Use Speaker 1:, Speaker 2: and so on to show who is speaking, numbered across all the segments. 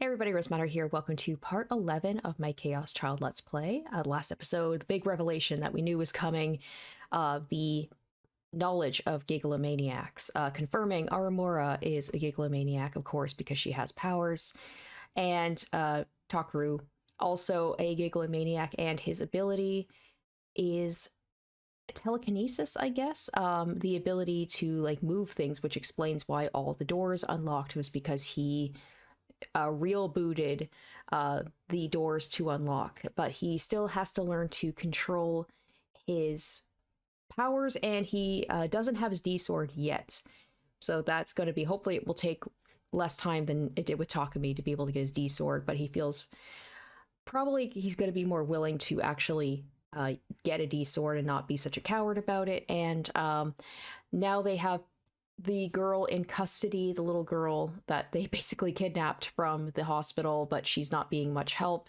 Speaker 1: Hey everybody, Rose Matter here. Welcome to part 11 of my Chaos Child Let's Play. Last episode, the big revelation that we knew was coming, the knowledge of gigalomaniacs, confirming Aramura is a gigalomaniac, of course, because she has powers, and Takaru, also a gigalomaniac, and his ability is telekinesis, I guess. The ability to like move things, which explains why all the doors unlocked was because he real booted the doors to unlock, but he still has to learn to control his powers, and he doesn't have his D sword yet. So that's going to be, hopefully it will take less time than it did with Takumi to be able to get his D sword, but he feels probably he's going to be more willing to actually get a D sword and not be such a coward about it. And now they have the girl in custody, the little girl that they basically kidnapped from the hospital, but she's not being much help.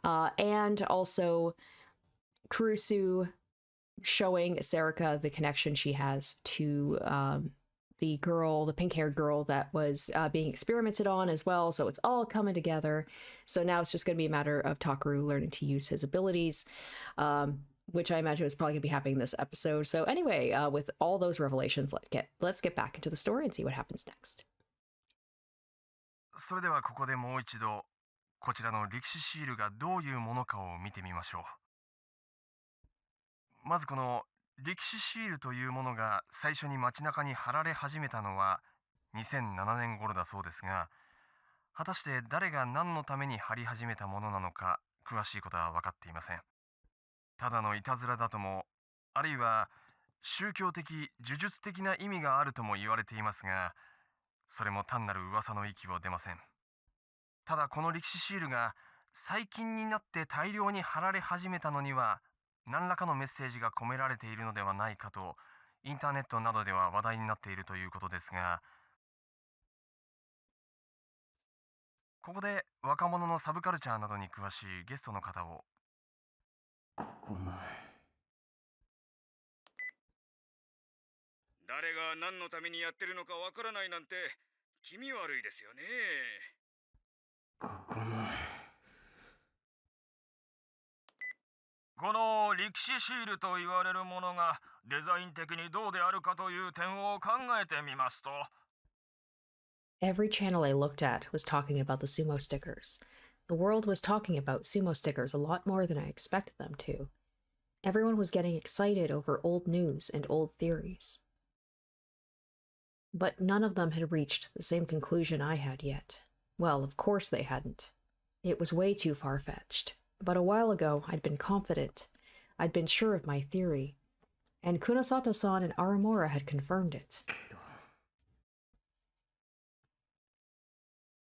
Speaker 1: And also Kurusu showing Serika the connection she has to the girl, the pink-haired girl that was being experimented on as well. So it's all coming together. So now it's just going to be a matter of Takaru learning to use his abilities. Which I imagine is probably going to be happening this episode. So anyway, with all those revelations, let's get back into the story and see what happens next.
Speaker 2: それではここでもう一度こちらの歴史シールがどういうものかを見てみましょう。まずこの歴史シールというものが最初に街中に貼られ始めたのは2007年頃だそうですが、果たして誰が何のために貼り始めたものなのか詳しいことは分かっていません。ただのいたずらだとも、あるいは宗教的呪術的な意味があるとも言われていますが、それも単なる噂の域を出ません。ただこの歴史シールが最近になって大量に貼られ始めたのには何らかのメッセージが込められているのではないかとインターネットなどでは話題になっているということですが、ここで若者のサブカルチャーなどに詳しいゲストの方を。
Speaker 3: ここも
Speaker 4: 誰が何のためにやってるのかわからないなんて気味悪いですよね。
Speaker 3: ここも
Speaker 4: この歴史シールと言われるものがデザイン的にどうであるかという点を考えてみますと、
Speaker 1: Every channel I looked at was talking about the sumo stickers. The world was talking about sumo stickers a lot more than I expected them to. Everyone was getting excited over old news and old theories. But none of them had reached the same conclusion I had yet. Well, of course they hadn't. It was way too far-fetched. But a while ago, I'd been confident. I'd been sure of my theory. And Kunosato-san and Aramura had confirmed it.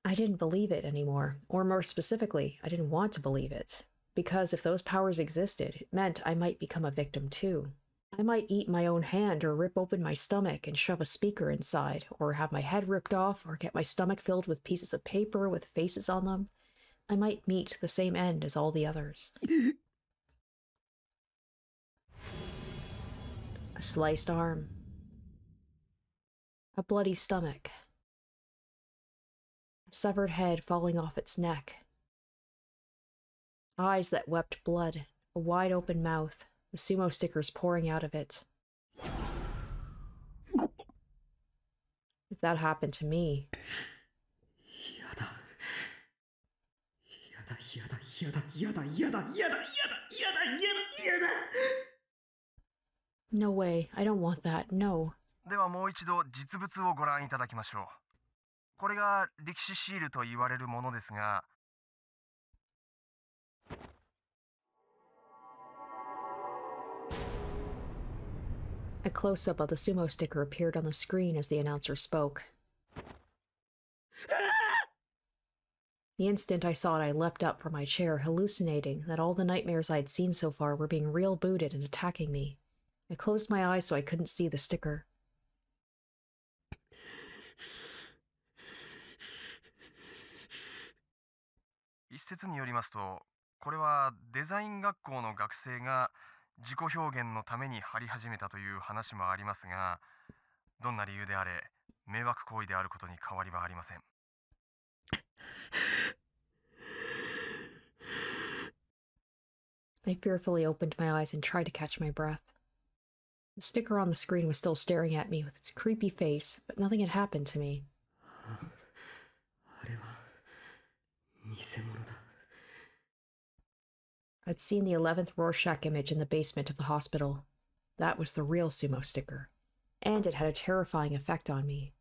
Speaker 1: I didn't believe it anymore, or more specifically, I didn't want to believe it. Because if those powers existed, it meant I might become a victim too. I might eat my own hand or rip open my stomach and shove a speaker inside, or have my head ripped off, or get my stomach filled with pieces of paper with faces on them. I might meet the same end as all the others. A sliced arm. A bloody stomach. A severed head falling off its neck. Eyes that wept blood, a wide open mouth, the sumo stickers pouring out of it. If that happened to me... No way, I don't want that, no.
Speaker 2: ではもう一度実物をご覧いただきましょう。これが歴史シールと言われるものですが、
Speaker 1: A close-up of the sumo sticker appeared on the screen as the announcer spoke. The instant I saw it, I leapt up from my chair, hallucinating that all the nightmares I'd seen so far were being real booted and attacking me. I closed my eyes so I couldn't see the sticker.
Speaker 2: 一説によりますと、これはデザイン学校の学生が自己表現のために貼り始めたという話もありますが、どんな理由であれ迷惑行為であることに変わりはありません。
Speaker 1: I fearfully opened my eyes and tried to catch my breath. The sticker on the screen was still staring at me with its creepy face, but nothing had happened to me.
Speaker 3: あれは偽物だ。
Speaker 1: I'd seen the 11th Rorschach image in the basement of the hospital. That was the real sumo sticker, and it had a terrifying effect on me.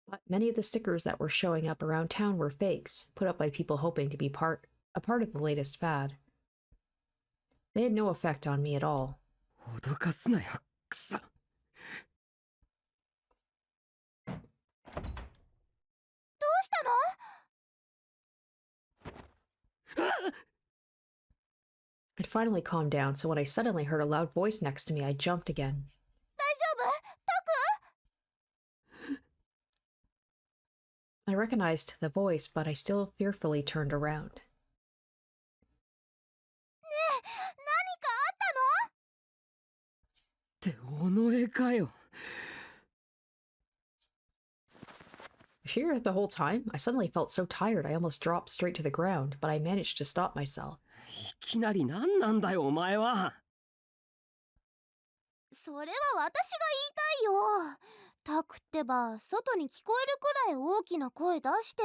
Speaker 1: But many of the stickers that were showing up around town were fakes, put up by people hoping to be a part of the latest fad. They had no effect on me at all.
Speaker 3: 脅かすなよ、くそ。
Speaker 5: どうしたの？
Speaker 1: I'd finally calmed down, so when I suddenly heard a loud voice next to me, I jumped again.
Speaker 5: 大丈夫？タク？
Speaker 1: I recognized the voice, but I still fearfully turned around.
Speaker 5: ねえ、何かあったの？
Speaker 3: って己かよ。
Speaker 1: Was she here the whole time? I suddenly felt so tired I almost dropped straight to the ground, but I managed to stop myself.
Speaker 3: いきなり何なんだよ、お前は。
Speaker 5: それは私が言いたいよ。タクってば、外に聞こえるくらい大きな声出して。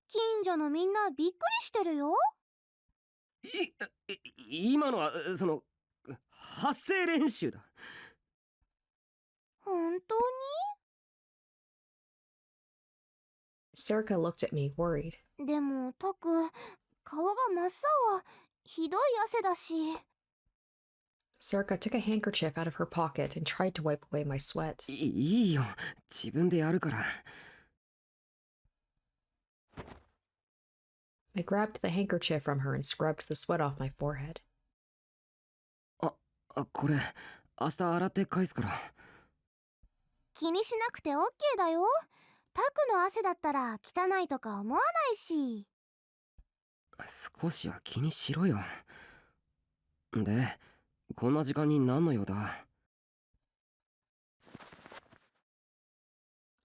Speaker 5: 近所のみんなびっくりしてるよ。
Speaker 3: 今のは、発声練習だ。
Speaker 5: 本当に？
Speaker 1: Serica looked at me, worried.
Speaker 5: でもタク、顔が真っ青。ひどい汗だし。
Speaker 1: Serica took a handkerchief out of her pocket and tried to wipe away my sweat.
Speaker 3: いいよ、自分でやるから。
Speaker 1: I grabbed the handkerchief from her and scrubbed the sweat off my forehead.
Speaker 3: これ、明日洗って返すから。
Speaker 5: 気にしなくて OK だよ。タクの汗だったら汚いとか思わないし。
Speaker 3: 少しは気にしろよ。で、こんな時間に何の用だ？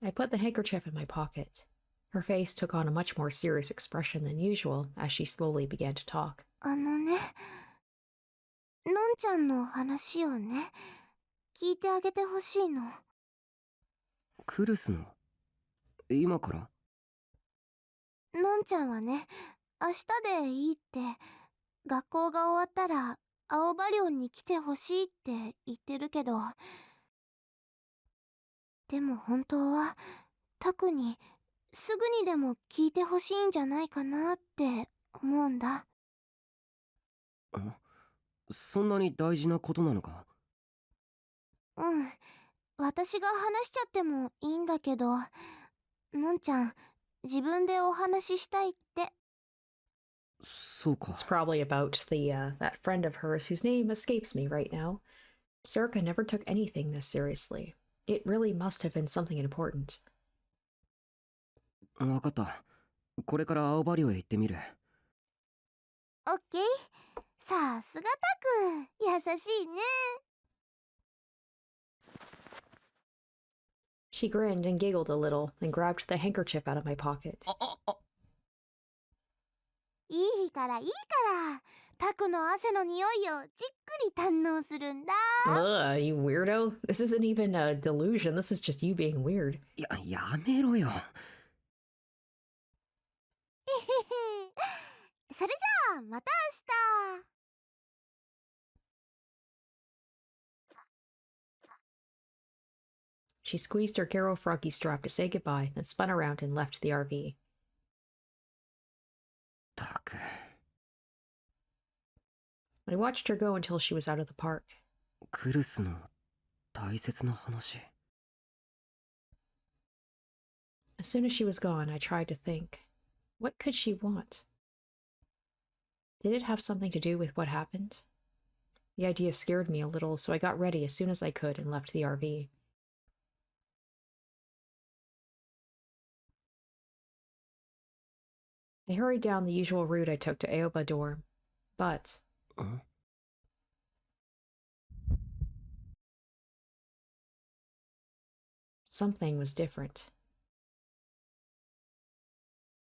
Speaker 1: I put the handkerchief in my pocket. Her face took on a much more serious expression than usual as she slowly began to talk.
Speaker 5: のんちゃんの話をね、聞いてあげてほしいの。
Speaker 3: クルスの？今から？
Speaker 5: のんちゃんはね、明日でいいって、学校が終わったら青葉寮に来てほしいって言ってるけど、でも本当はタクにすぐにでも聞いてほしいんじゃないかなって思うんだ。
Speaker 3: そんなに大事なことなのか？
Speaker 5: うん、私が話しちゃってもいいんだけど、のんちゃん自分でお話ししたいって。
Speaker 3: そうか。
Speaker 1: It's probably about that friend of hers whose name escapes me right now. Serica never took anything this seriously. It really must have been something important.
Speaker 3: わかった。これから青葉寮へ行ってみる。
Speaker 5: オッケー。さすがタク、優しいね。
Speaker 1: She grinned and giggled a little, then grabbed the handkerchief out of my pocket.
Speaker 5: いい日からいいから、タクの汗の匂いをじっくり堪能するんだ。
Speaker 1: Ugh, you weirdo. This isn't even a delusion. This is just you being weird.
Speaker 3: やめろよ。
Speaker 5: それじゃあまた明日。
Speaker 1: She squeezed her Garo froggy strap to say goodbye, then spun around and left the RV.
Speaker 3: たく。
Speaker 1: I watched her go until she was out of the park.
Speaker 3: クルスの大切な話。
Speaker 1: As soon as she was gone, I tried to think. What could she want? Did it have something to do with what happened? The idea scared me a little, so I got ready as soon as I could and left the RV. I hurried down the usual route I took to Aoba dorm, but... something was different.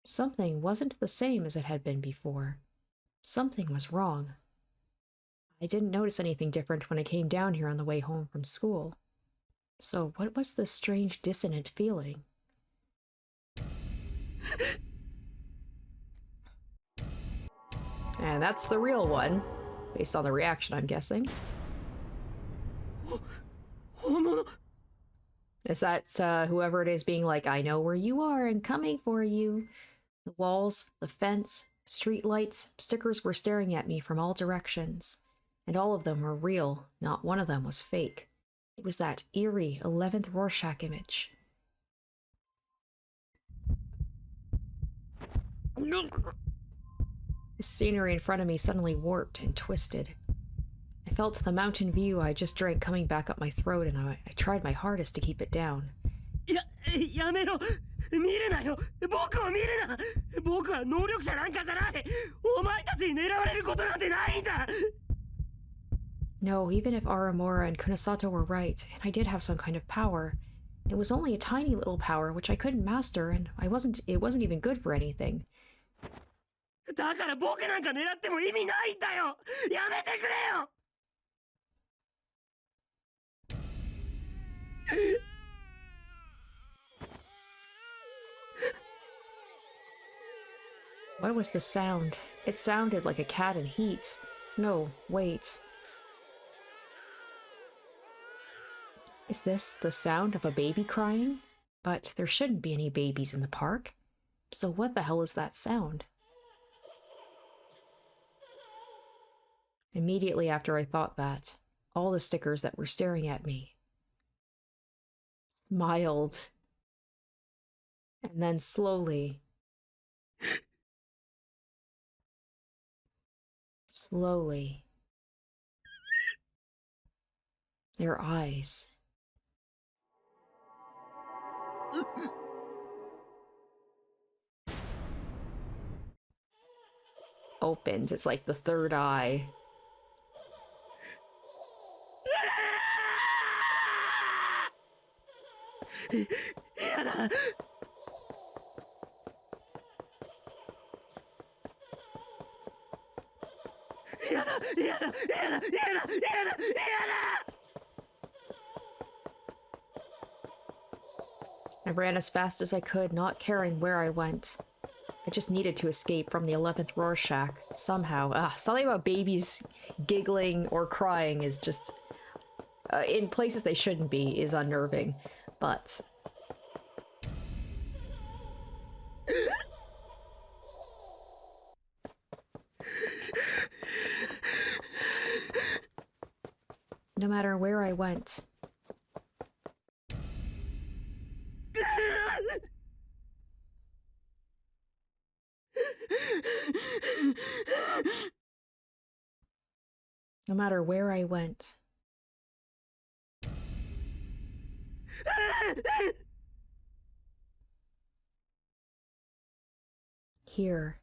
Speaker 1: Something wasn't the same as it had been before. Something was wrong. I didn't notice anything different when I came down here on the way home from school. So what was this strange dissonant feeling? And that's the real one, based on the reaction, I'm guessing. Is that whoever it is being like, I know where you are and coming for you? The walls, the fence, street lights, stickers were staring at me from all directions. And all of them were real, not one of them was fake. It was that eerie 11th Rorschach image. The scenery in front of me suddenly warped and twisted. I felt the mountain view I just drank coming back up my throat, and I tried my hardest to keep it down.
Speaker 3: やめろ見るなよ僕を見るな僕は能力者なんかじゃないお前たちに狙われることなんてないんだ
Speaker 1: No, even if Aramura and Kunasato were right, and I did have some kind of power, it was only a tiny little power which I couldn't master, and it wasn't even good for anything.
Speaker 3: だから僕なんか狙っても意味ないんだよやめてくれよ
Speaker 1: What was the sound? It sounded like a cat in heat. No, wait. Is this the sound of a baby crying? But there shouldn't be any babies in the park. So what the hell is that sound? Immediately after I thought that, all the stickers that were staring at me smiled. And then slowly, their eyes opened. It's like the third eye. I ran as fast as I could, not caring where I went. I just needed to escape from the 11th Rorschach, somehow. Something about babies giggling or crying is just... in places they shouldn't be, is unnerving. But... no matter where I went... no matter where I went... here...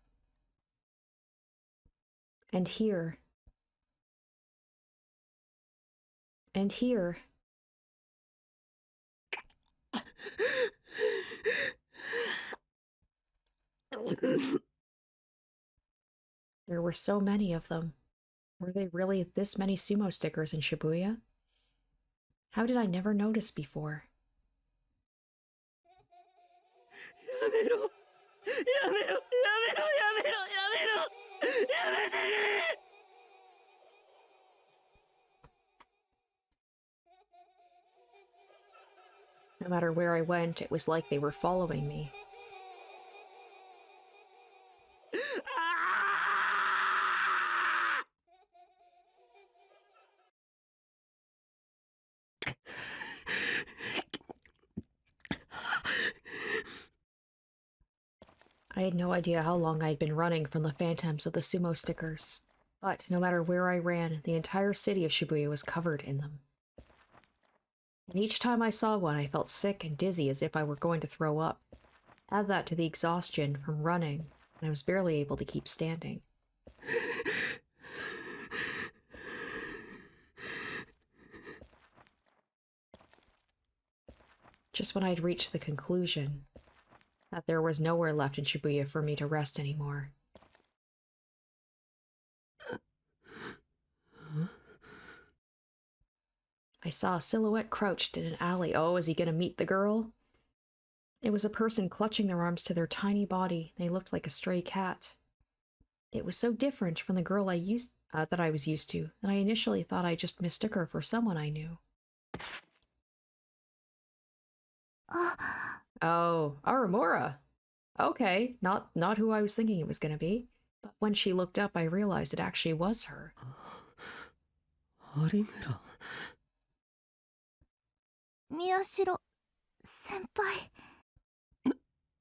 Speaker 1: and here... and here... There were so many of them. Were they really this many sumo stickers in Shibuya? How did I never notice before? No matter where I went, it was like they were following me. I had no idea how long I'd been running from the phantoms of the sumo stickers, but no matter where I ran, the entire city of Shibuya was covered in them. And each time I saw one, I felt sick and dizzy as if I were going to throw up. Add that to the exhaustion from running, and I was barely able to keep standing. Just when I'd reached the conclusion that there was nowhere left in Shibuya for me to rest anymore, I saw a silhouette crouched in an alley. Oh, is he gonna meet the girl? It was a person clutching their arms to their tiny body. They looked like a stray cat. It was so different from the girl that I was used to that I initially thought I just mistook her for someone I knew. Oh, Aramura. Okay, not who I was thinking it was gonna be. But when she looked up, I realized it actually was her.
Speaker 3: 有村。
Speaker 5: 宮代先輩。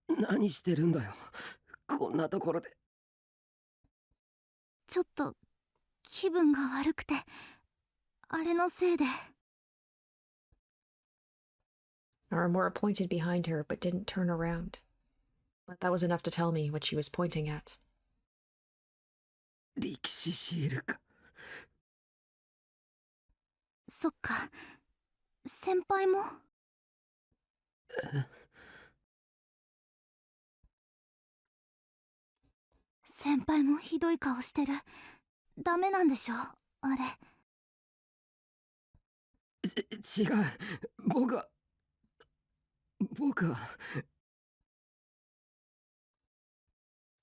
Speaker 3: 何してるんだよ。こんなところで。
Speaker 5: ちょっと気分が悪くて、あれのせいで。
Speaker 1: Aramura pointed behind her, but didn't turn around. But that was enough to tell me what she was pointing at.
Speaker 3: 力士シールか。
Speaker 5: そっか、先輩も。先輩もひどい顔してる。ダメなんでしょ、あれ。
Speaker 3: 違う。僕は。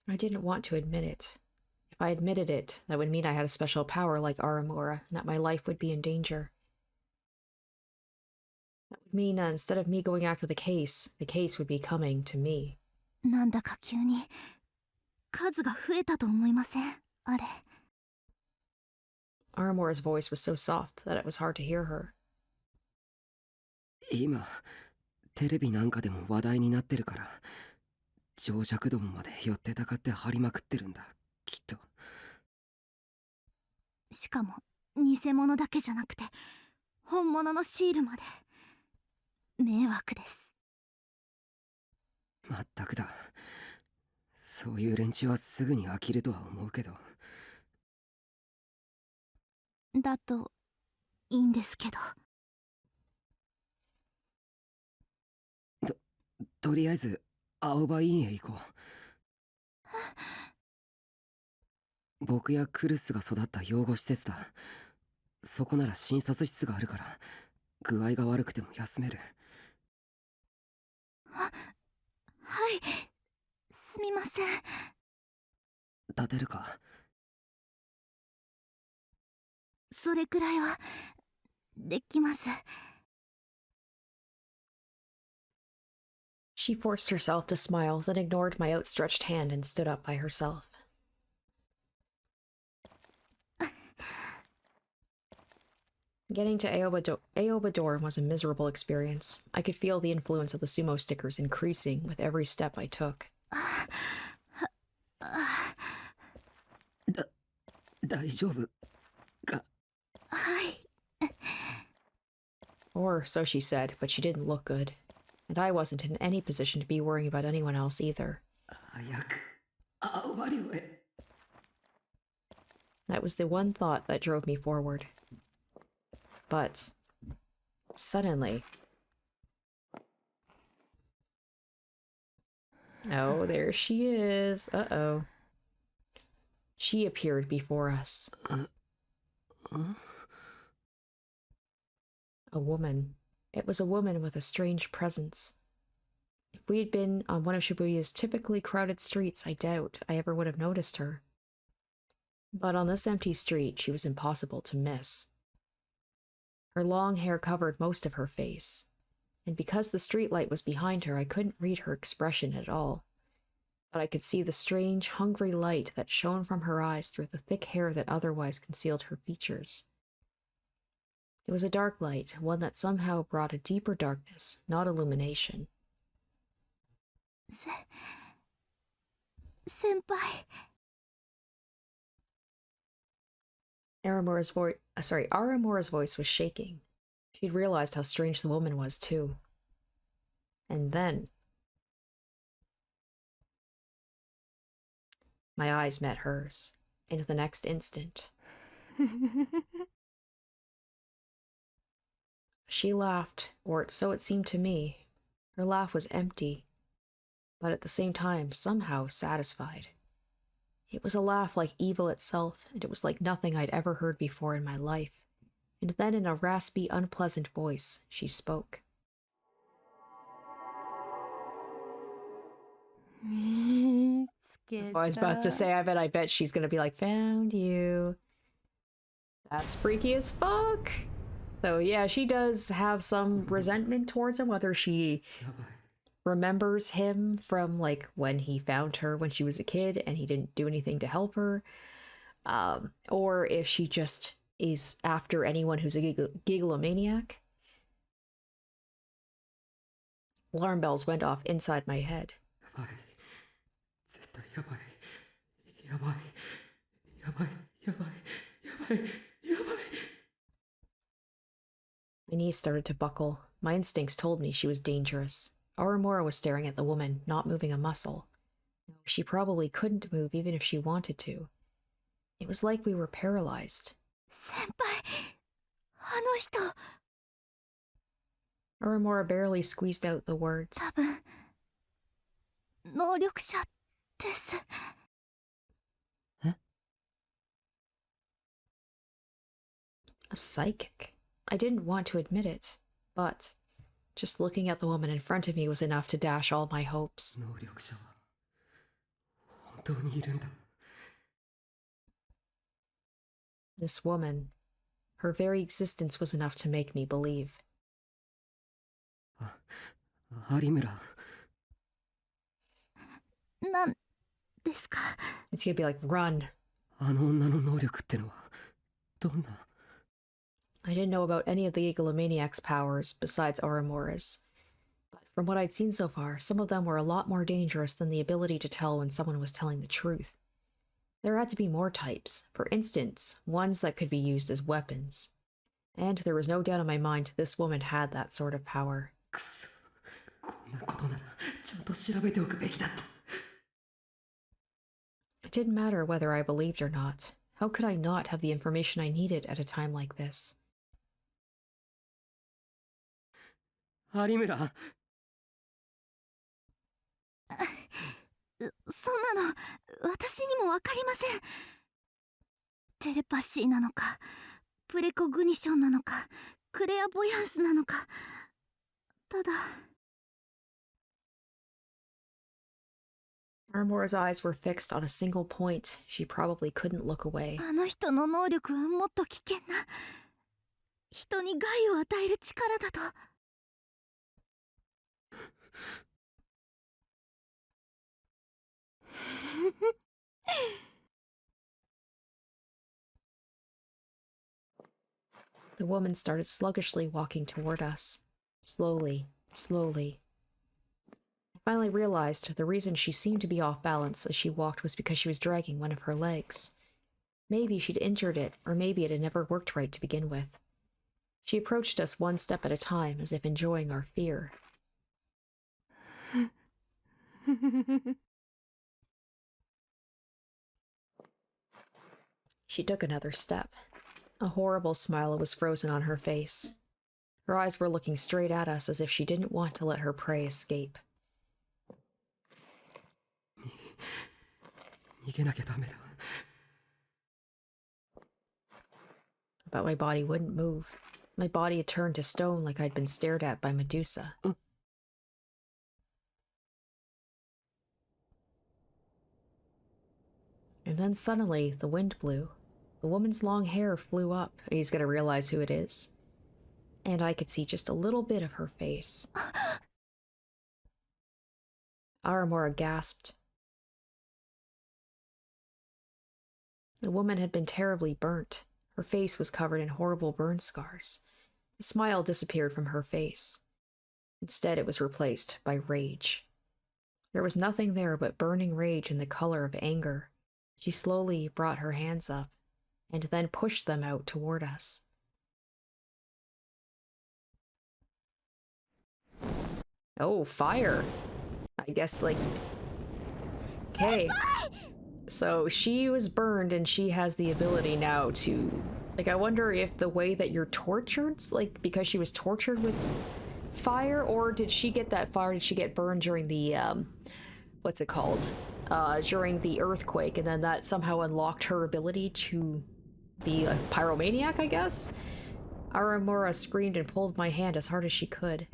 Speaker 1: I didn't want to admit it. If I admitted it, that would mean I had a special power like Aramura, and that my life would be in danger. That would mean that instead of me going after the case would be coming to me.
Speaker 5: なんだか急に数が増えたと思いません？あれ。
Speaker 1: Aramura's voice was so soft that it was hard to hear her.
Speaker 3: 今テレビなんかでも話題になってるから情弱どもまで寄ってたかって張りまくってるんだきっと。
Speaker 5: しかも偽物だけじゃなくて本物のシールまで。迷惑です。
Speaker 3: まったくだ。そういう連中はすぐに飽きるとは思うけど。
Speaker 5: だといいんですけど。
Speaker 3: とりあえず青葉院へ行こう。僕やクルスが育った養護施設だ。そこなら診察室があるから具合が悪くても休める。
Speaker 5: はい、すみません。
Speaker 3: 立てるか？
Speaker 5: それくらいはできます。
Speaker 1: She forced herself to smile, then ignored my outstretched hand and stood up by herself. Getting to Aoba Dorm was a miserable experience. I could feel the influence of the sumo stickers increasing with every step I took.
Speaker 3: 大丈夫か？
Speaker 5: はい。
Speaker 1: Or so she said, but she didn't look good. And I wasn't in any position to be worrying about anyone else either.
Speaker 3: 早く青葉寮へ。
Speaker 1: That was the one thought that drove me forward. But suddenly... Oh, there she is. Uh-oh. She appeared before us. A woman. It was a woman with a strange presence. If we had been on one of Shibuya's typically crowded streets, I doubt I ever would have noticed her. But on this empty street, she was impossible to miss. Her long hair covered most of her face, and because the streetlight was behind her, I couldn't read her expression at all. But I could see the strange, hungry light that shone from her eyes through the thick hair that otherwise concealed her features. It was a dark light, one that somehow brought a deeper darkness, not illumination.
Speaker 5: 先輩。
Speaker 1: Aramura's voice was shaking. She'd realized how strange the woman was, too. And then... my eyes met hers, and the next instant... She laughed, or so it seemed to me. Her laugh was empty, but at the same time somehow satisfied. It was a laugh like evil itself, and it was like nothing I'd ever heard before in my life. And then in a raspy, unpleasant voice, she spoke. Oh, I was about to say, I bet she's gonna be like, found you. That's freaky as fuck. So yeah, she does have some resentment towards him, whether she remembers him from like when he found her when she was a kid and he didn't do anything to help her, or if she just is after anyone who's a gigalomaniac. Alarm bells went off inside my head. My knees started to buckle. My instincts told me she was dangerous. Aramora was staring at the woman, not moving a muscle. She probably couldn't move even if she wanted to. It was like we were paralyzed.
Speaker 5: Senpai, あの人
Speaker 1: Aramora barely squeezed out the words.
Speaker 5: 多分能力者です。
Speaker 1: A psychic. I didn't want to admit it, but just looking at the woman in front of me was enough to dash all my hopes.
Speaker 3: 能力者は本当にいるんだ。
Speaker 1: This woman, her very existence was enough to make me believe.
Speaker 3: 有村。
Speaker 5: なんですか？
Speaker 1: It's gonna be like, run.
Speaker 3: あの女の能力ってのはどんな？
Speaker 1: I didn't know about any of the Gigalomaniac's powers besides Aramora's. But from what I'd seen so far, some of them were a lot more dangerous than the ability to tell when someone was telling the truth. There had to be more types, for instance, ones that could be used as weapons. And there was no doubt in my mind this woman had that sort of power.
Speaker 3: くそ、こんなことならちゃんと調べておくべきだった。
Speaker 1: It didn't matter whether I believed or not. How could I not have the information I needed at a time like this?
Speaker 3: 有村。
Speaker 5: そんなの私にもわかりません。テレパシーなのか、プレコグニションなのか、クレアボヤンスなのか。ただ
Speaker 1: Aramora's eyes were fixed on a single point. She probably couldn't look away.
Speaker 5: あの人の能力はもっと危険な、人に害を与える力だと。
Speaker 1: The woman started sluggishly walking toward us. Slowly, slowly. I finally realized the reason she seemed to be off balance as she walked was because she was dragging one of her legs. Maybe she'd injured it, or maybe it had never worked right to begin with. She approached us one step at a time, as if enjoying our fear. She took another step. A horrible smile was frozen on her face. Her eyes were looking straight at us as if she didn't want to let her prey escape.
Speaker 3: 逃げなきゃダメだ。
Speaker 1: But my body wouldn't move. My body had turned to stone like I'd been stared at by Medusa. And then suddenly, the wind blew. The woman's long hair flew up. He's gonna realize who it is. And I could see just a little bit of her face. Aramora gasped. The woman had been terribly burnt. Her face was covered in horrible burn scars. The smile disappeared from her face. Instead, it was replaced by rage. There was nothing there but burning rage in the color of anger. She slowly brought her hands up, and then pushed them out toward us. Oh, fire! I guess, like... Okay. So she was burned and she has the ability now to... Like, I wonder if the way that you're tortured, like, because she was tortured with fire, or did she get that fire, did she get burned during the, what's it called? During the earthquake, and then that somehow unlocked her ability to be a pyromaniac, I guess? Aramura screamed and pulled my hand as hard as she could.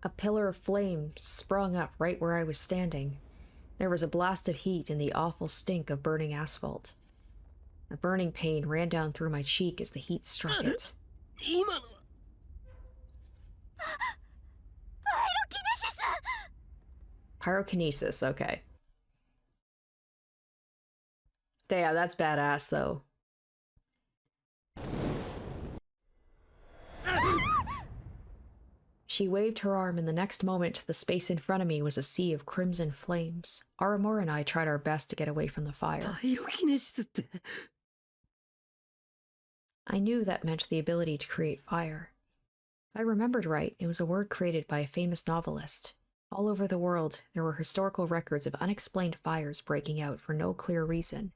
Speaker 1: A pillar of flame sprung up right where I was standing. There was a blast of heat and the awful stink of burning asphalt. A burning pain ran down through my cheek as the heat struck it.
Speaker 3: 今のは
Speaker 1: Pyrokinesis, okay. Damn, that's badass, though. She waved her arm, and the next moment, the space in front of me was a sea of crimson flames. Aramura and I tried our best to get away from the fire.
Speaker 3: パイロキネシスって
Speaker 1: I knew that meant the ability to create fire. If I remembered right, it was a word created by a famous novelist. All over the world, there were historical records of unexplained fires breaking out for no clear reason.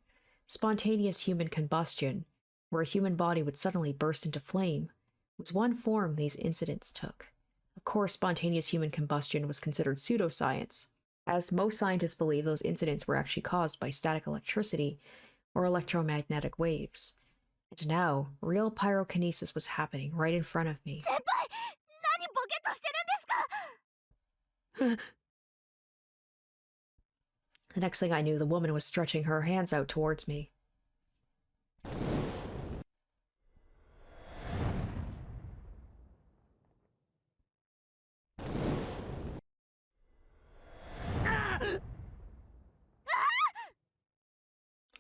Speaker 1: Spontaneous human combustion, where a human body would suddenly burst into flame, was one form these incidents took. Of course, spontaneous human combustion was considered pseudoscience, as most scientists believe those incidents were actually caused by static electricity or electromagnetic waves. And now, real pyrokinesis was happening right in front of me.
Speaker 5: 先輩、何ボケっとしてるんですか？
Speaker 1: The next thing I knew, the woman was stretching her hands out towards me.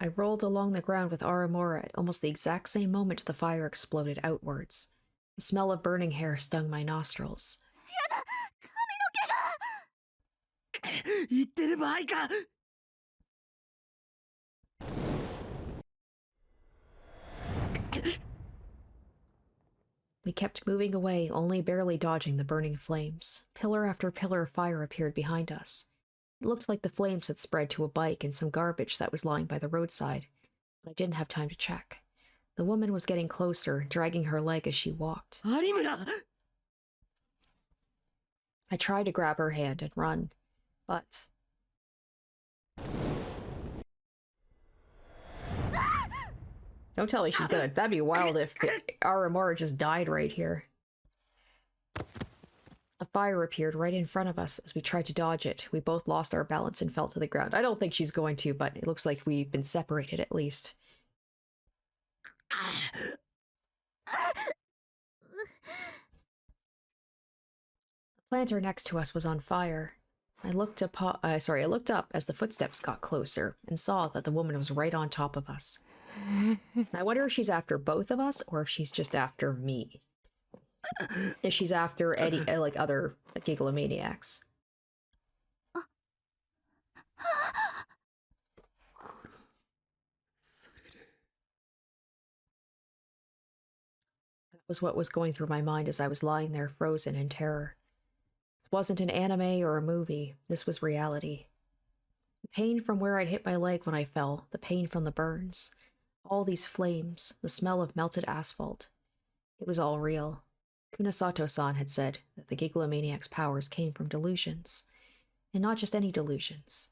Speaker 1: I rolled along the ground with Aramura at almost the exact same moment the fire exploded outwards. The smell of burning hair stung my nostrils.
Speaker 3: 言ってる場合か
Speaker 1: We kept moving away, only barely dodging the burning flames. Pillar after pillar of fire appeared behind us. It looked like the flames had spread to a bike and some garbage that was lying by the roadside, but I didn't have time to check. The woman was getting closer, dragging her leg as she walked.
Speaker 3: 有村
Speaker 1: I tried to grab her hand and run, but... Don't tell me she's gonna... That'd be wild if Aramura just died right here. A fire appeared right in front of us as we tried to dodge it. We both lost our balance and fell to the ground. I don't think she's going to, but it looks like we've been separated at least. The planter next to us was on fire. I looked up as the footsteps got closer and saw that the woman was right on top of us. I wonder if she's after both of us or if she's just after me. If she's after any like other gigalomaniacs. That was what was going through my mind as I was lying there frozen in terror. This wasn't an anime or a movie. This was reality. The pain from where I'd hit my leg when I fell, the pain from the burns, all these flames, the smell of melted asphalt. It was all real. Kunasato-san had said that the gigalomaniac's powers came from delusions. And not just any delusions.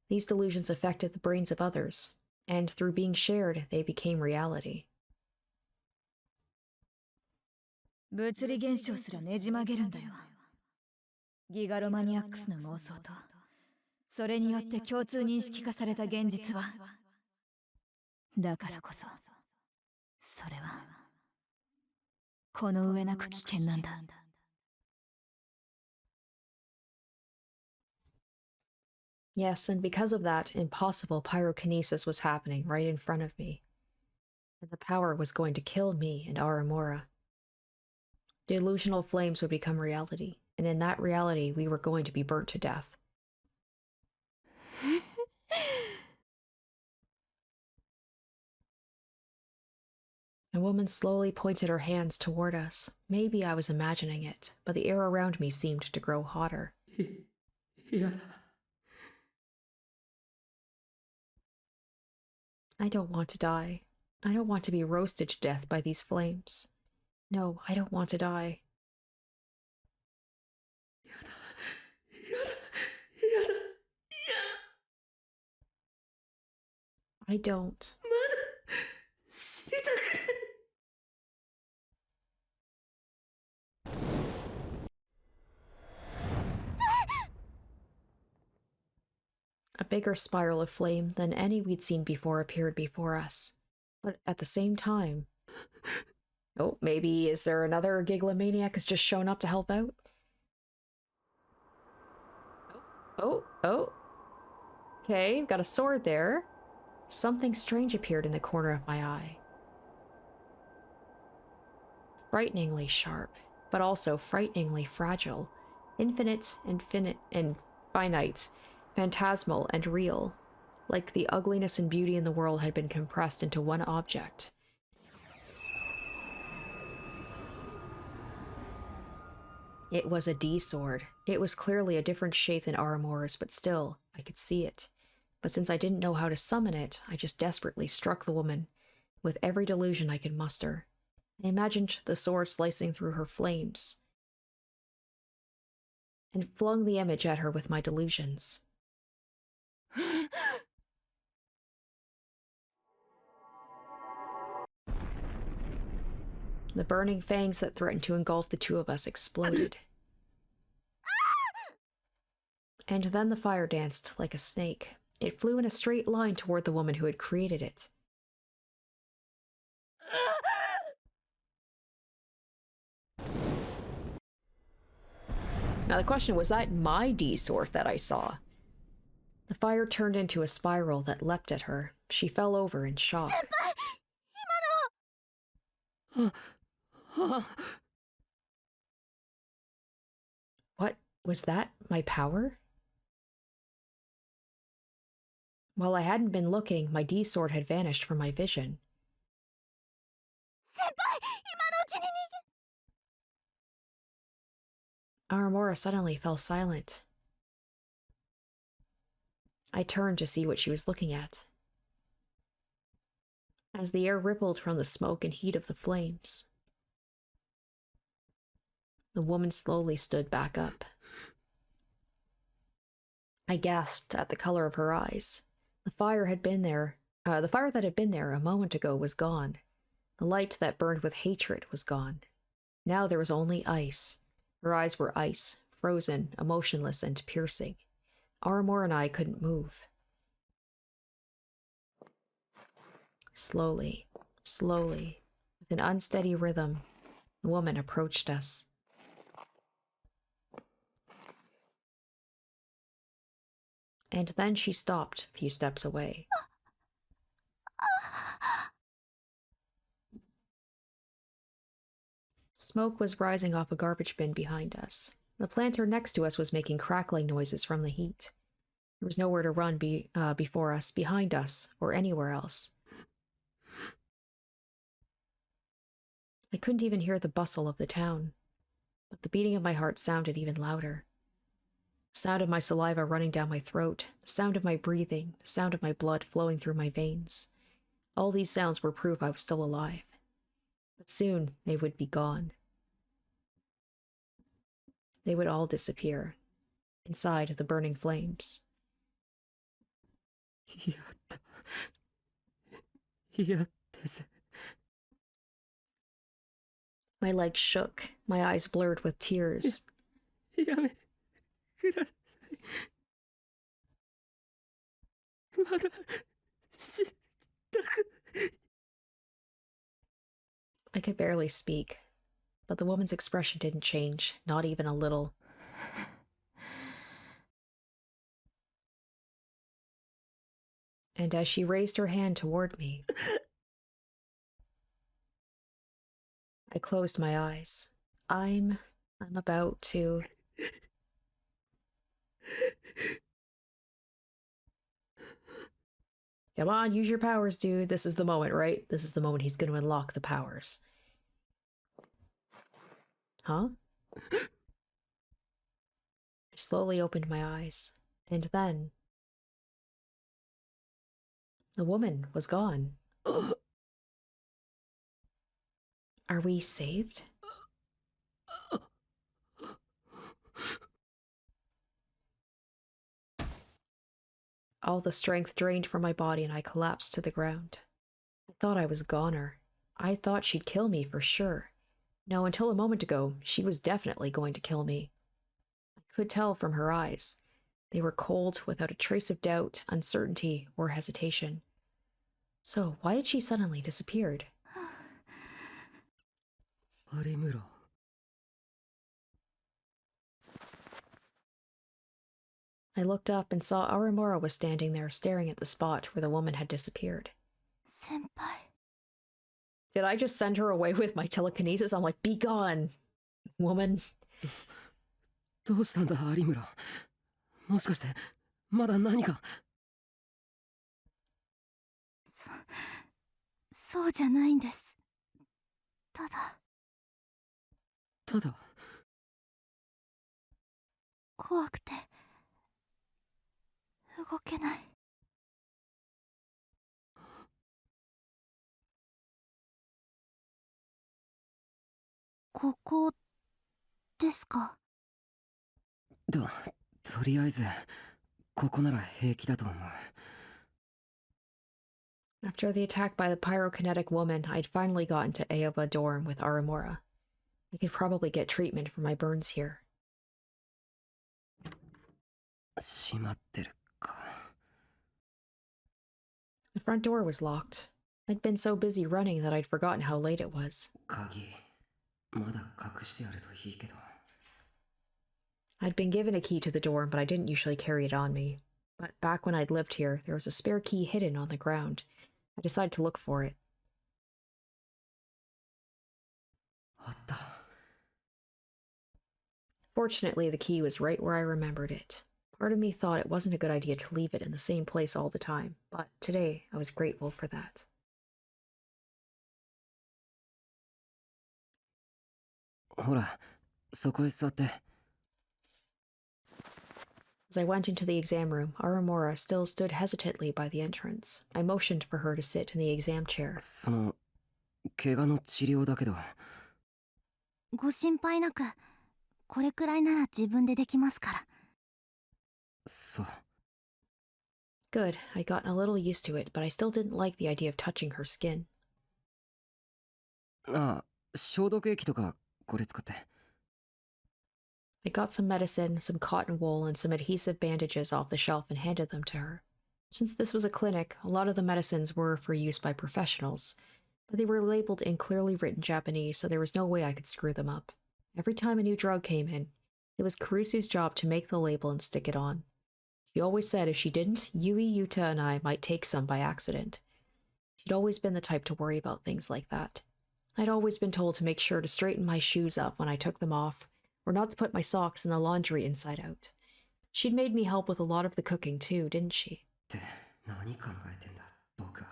Speaker 1: These delusions affected the brains of others, and through being shared, they became reality.
Speaker 6: 物理現象すらねじ曲げるんだよ。ギガロマニアックスの妄想と、それによって共通認識化された現実は。だからこそ、それは、この上なく危険なんだ。
Speaker 1: Yes, and because of that, impossible pyrokinesis was happening right in front of me. And the power was going to kill me and Aramura. Delusional flames would become reality, and in that reality, we were going to be burnt to death. The woman slowly pointed her hands toward us. Maybe I was imagining it, but the air around me seemed to grow hotter.
Speaker 3: やだ
Speaker 1: I don't want to die. I don't want to be roasted to death by these flames. No, I don't want to die.
Speaker 3: やだやだやだ
Speaker 1: I don't.
Speaker 3: 死にたくない。
Speaker 1: A bigger spiral of flame than any we'd seen before appeared before us. But at the same time... Oh, maybe is there another Gigalomaniac has just shown up to help out? Oh. Okay, got a sword there. Something strange appeared in the corner of my eye. Frighteningly sharp, but also frighteningly fragile. Infinite and finite, phantasmal and real. Like the ugliness and beauty in the world had been compressed into one object. It was a D-sword. It was clearly a different shape than Aramora's, but still, I could see it. But since I didn't know how to summon it, I just desperately struck the woman, with every delusion I could muster. I imagined the sword slicing through her flames, and flung the image at her with my delusions. The burning fangs that threatened to engulf the two of us exploded. And then the fire danced like a snake. It flew in a straight line toward the woman who had created it. Now the question was that my D-sword that I saw? The fire turned into a spiral that leapt at her. She fell over in shock. What was that? My power? While I hadn't been looking, my D-sword had vanished from my vision. Aramora suddenly fell silent. I turned to see what she was looking at. As the air rippled from the smoke and heat of the flames, the woman slowly stood back up. I gasped at the color of her eyes. The fire that had been there a moment ago was gone. The light that burned with hatred was gone. Now there was only ice. Her eyes were ice, frozen, emotionless, and piercing. Aramor and I couldn't move. Slowly, with an unsteady rhythm, the woman approached us. And then she stopped a few steps away. Smoke was rising off a garbage bin behind us. The planter next to us was making crackling noises from the heat. There was nowhere to run before us, behind us, or anywhere else. I couldn't even hear the bustle of the town, but the beating of my heart sounded even louder. The sound of my saliva running down my throat, the sound of my breathing, the sound of my blood flowing through my veins. All these sounds were proof I was still alive. But soon they would be gone. They would all disappear, inside the burning flames.
Speaker 3: やった。やったぜ。
Speaker 1: My legs shook, my eyes blurred with tears.
Speaker 3: やめください。まだ死にたく。
Speaker 1: I could barely speak, but the woman's expression didn't change, not even a little. And as she raised her hand toward me, I closed my eyes. I'm about to... Come on, use your powers, dude. This is the moment, right? This is the moment he's going to unlock the powers. Huh? I slowly opened my eyes, and then... the woman was gone. Are we saved? All the strength drained from my body and I collapsed to the ground. I thought I was a goner. I thought she'd kill me for sure. No, until a moment ago, she was definitely going to kill me. I could tell from her eyes. They were cold, without a trace of doubt, uncertainty, or hesitation. So, why had she suddenly disappeared?
Speaker 3: 有村
Speaker 1: I looked up and saw Aramura was standing there staring at the spot where the woman had disappeared.
Speaker 5: 先輩
Speaker 1: Did I just send her away with my telekinesis? I'm like, be gone, woman.
Speaker 3: どうしたんだ有村もしかしてまだ何か
Speaker 5: そうじゃないんです。ただ
Speaker 3: ただ
Speaker 5: 怖くて動けない。ここですか。
Speaker 3: とりあえずここなら平気だと思う。
Speaker 1: After the attack by the pyrokinetic woman, I'd finally gotten to Aoba dorm with Aramura. I could probably get treatment for my burns here.
Speaker 3: 閉まってるか。
Speaker 1: The front door was locked. I'd been so busy running that I'd forgotten how late it was.
Speaker 3: 鍵まだ隠してあるといいけど。
Speaker 1: I'd been given a key to the dorm, but I didn't usually carry it on me. But back when I'd lived here, there was a spare key hidden on the ground. I decided to look for it.
Speaker 3: あった。
Speaker 1: Fortunately, the key was right where I remembered it. Part of me thought it wasn't a good idea to leave it in the same place all the time, but today I was grateful for that.
Speaker 3: ほらそこへ座って。
Speaker 1: As I went into the exam room, Aramura still stood hesitantly by the entrance. I motioned for her to sit in the exam chair.
Speaker 3: その怪我の治療だけど。
Speaker 5: ご心配なく、これくらいなら自分でできますから。
Speaker 3: そう。
Speaker 1: Good, I'd gotten a little used to it, but I still didn't like the idea of touching her skin.
Speaker 3: ああ消毒液とかこれ使って。
Speaker 1: I got some medicine, some cotton wool, and some adhesive bandages off the shelf and handed them to her. Since this was a clinic, a lot of the medicines were for use by professionals, but they were labeled in clearly written Japanese, so there was no way I could screw them up. Every time a new drug came in, it was Karisu's job to make the label and stick it on. She always said if she didn't, Yui, Yuta, and I might take some by accident. She'd always been the type to worry about things like that. I'd always been told to make sure to straighten my shoes up when I took them off, or not to put my socks in the laundry inside out. She'd made me help with a lot of the cooking too, didn't she?
Speaker 3: って何考えてんだ僕は。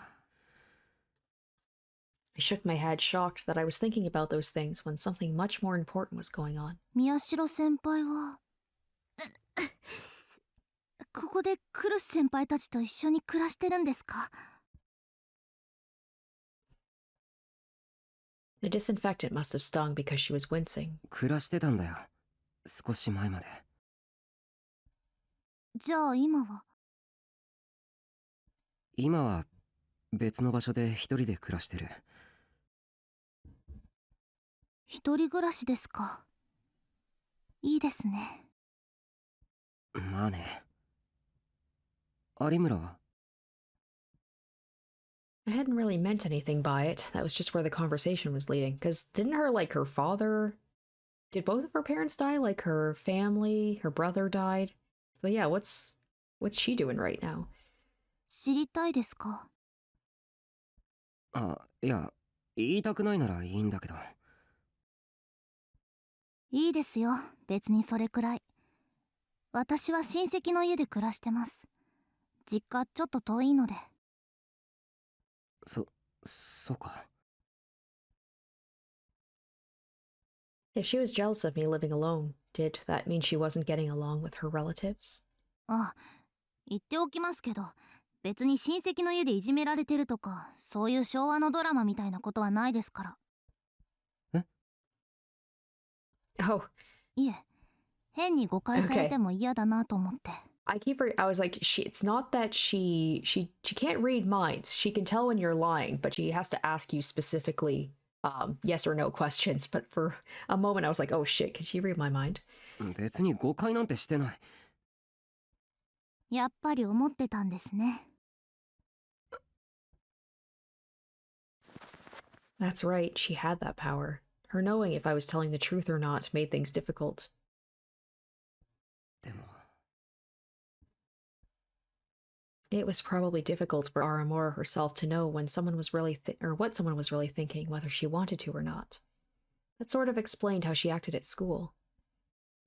Speaker 1: I shook my head, shocked that I was thinking about those things when something much more important was going on.
Speaker 5: 宮代先輩はここでクルス先輩たちと一緒に暮らしてるんですか。
Speaker 1: The disinfectant must have stung because she was wincing.
Speaker 3: 暮らしてたんだよ少し前まで。
Speaker 5: じゃあ今は。
Speaker 3: 今は別の場所で一人で暮らしてる。
Speaker 5: 一人暮らしですか。いいですね。
Speaker 3: まあね。有村は
Speaker 1: I hadn't really meant anything by it. That was just where the conversation was leading. Because didn't her father... Did both of her parents die? Like, her family, her brother died? So yeah, what's she doing right now?
Speaker 5: 知りたいですか。
Speaker 3: あいや言いたくないならいいんだけど。
Speaker 5: いいですよ、別にそれくらい。私は親戚の家で暮らしてます。実家ちょっと遠いので。
Speaker 3: そうか。
Speaker 1: If she was jealous of me living alone, did that mean she wasn't getting along with her relatives?
Speaker 5: あ、言っておきますけど、別に親戚の家でいじめられてるとか、そういう昭和のドラマみたいなことはないですから。
Speaker 3: え？
Speaker 1: Oh,
Speaker 5: いえ、変に誤解されても嫌だなと思って。
Speaker 1: I was like, it's not that she can't read minds. She can tell when you're lying, but she has to ask you specifically yes or no questions. But for a moment I was like, oh shit, can she read my mind?
Speaker 3: 別に誤解なんてしてない。
Speaker 5: やっぱり思ってたんですね。
Speaker 1: That's right, she had that power. Her knowing if I was telling the truth or not made things difficult.
Speaker 3: でも
Speaker 1: It was probably difficult for Aramora herself to know when someone was really or what someone was really thinking, whether she wanted to or not. That sort of explained how she acted at school.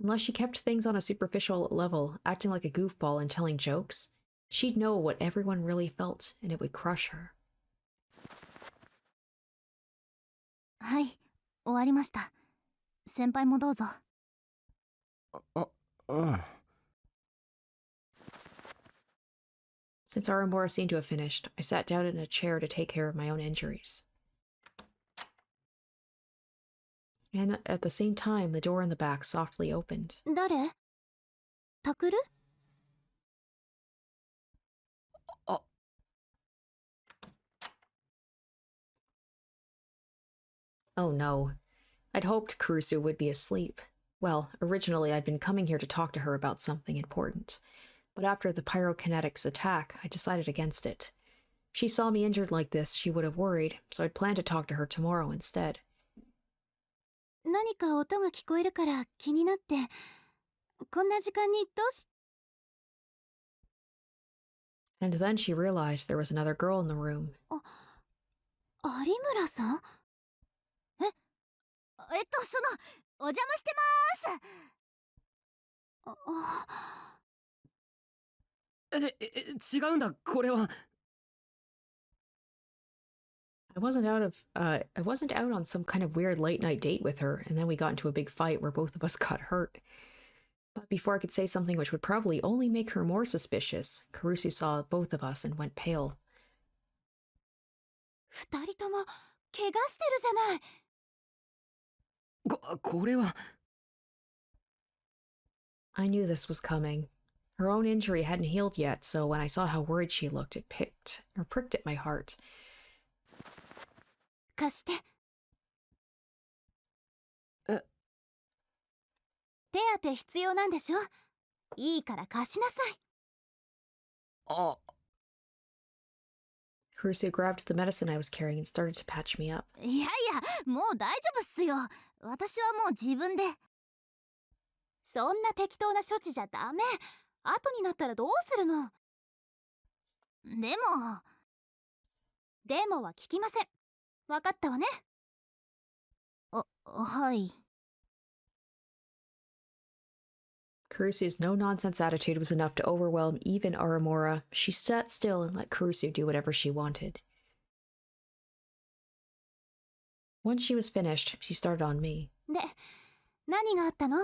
Speaker 1: Unless she kept things on a superficial level, acting like a goofball and telling jokes, she'd know what everyone really felt, and it would crush her.
Speaker 5: はい、終わりました。先輩もどうぞ。
Speaker 3: うん。
Speaker 1: Since Aramora seemed to have finished, I sat down in a chair to take care of my own injuries. And at the same time, the door in the back softly opened.
Speaker 5: 誰？タクル？
Speaker 1: Oh no. I'd hoped Kurusu would be asleep. Well, originally I'd been coming here to talk to her about something important. But after the pyrokinetics attack, I decided against it. If she saw me injured like this, she would have worried, so I'd planned to talk to her tomorrow instead.
Speaker 5: 何か音が聞こえるから気になって。こんな時間にどうし...
Speaker 1: And then she realized there was another girl in the room.
Speaker 5: 有村さん？その、お邪魔してまーす。
Speaker 3: 違うんだ、これは。
Speaker 1: I wasn't out on some kind of weird late night date with her, and then we got into a big fight where both of us got hurt. But before I could say something which would probably only make her more suspicious, Kurusu saw both of us and went pale.
Speaker 5: 二人とも怪我してるじゃない。
Speaker 3: これは。
Speaker 1: I knew this was coming. Her own injury hadn't healed yet, so when I saw how worried she looked, it pricked at my heart.
Speaker 5: 貸して。
Speaker 3: え？
Speaker 5: 手当必要なんでしょ？いいから貸しなさい。
Speaker 3: あ。
Speaker 1: Kurusu grabbed the medicine I was carrying and started to patch me up.
Speaker 5: いやいや、もう大丈夫っすよ。私はもう自分で。そんな適当な処置じゃダメ。後になったらどうするの？でもは聞きません。わかったわね。はい。
Speaker 1: Kurusu's no-nonsense attitude was enough to overwhelm even Aramora. She sat still and let Kurusu do whatever she wanted. Once she was finished, she started on me.
Speaker 5: で、何があったの？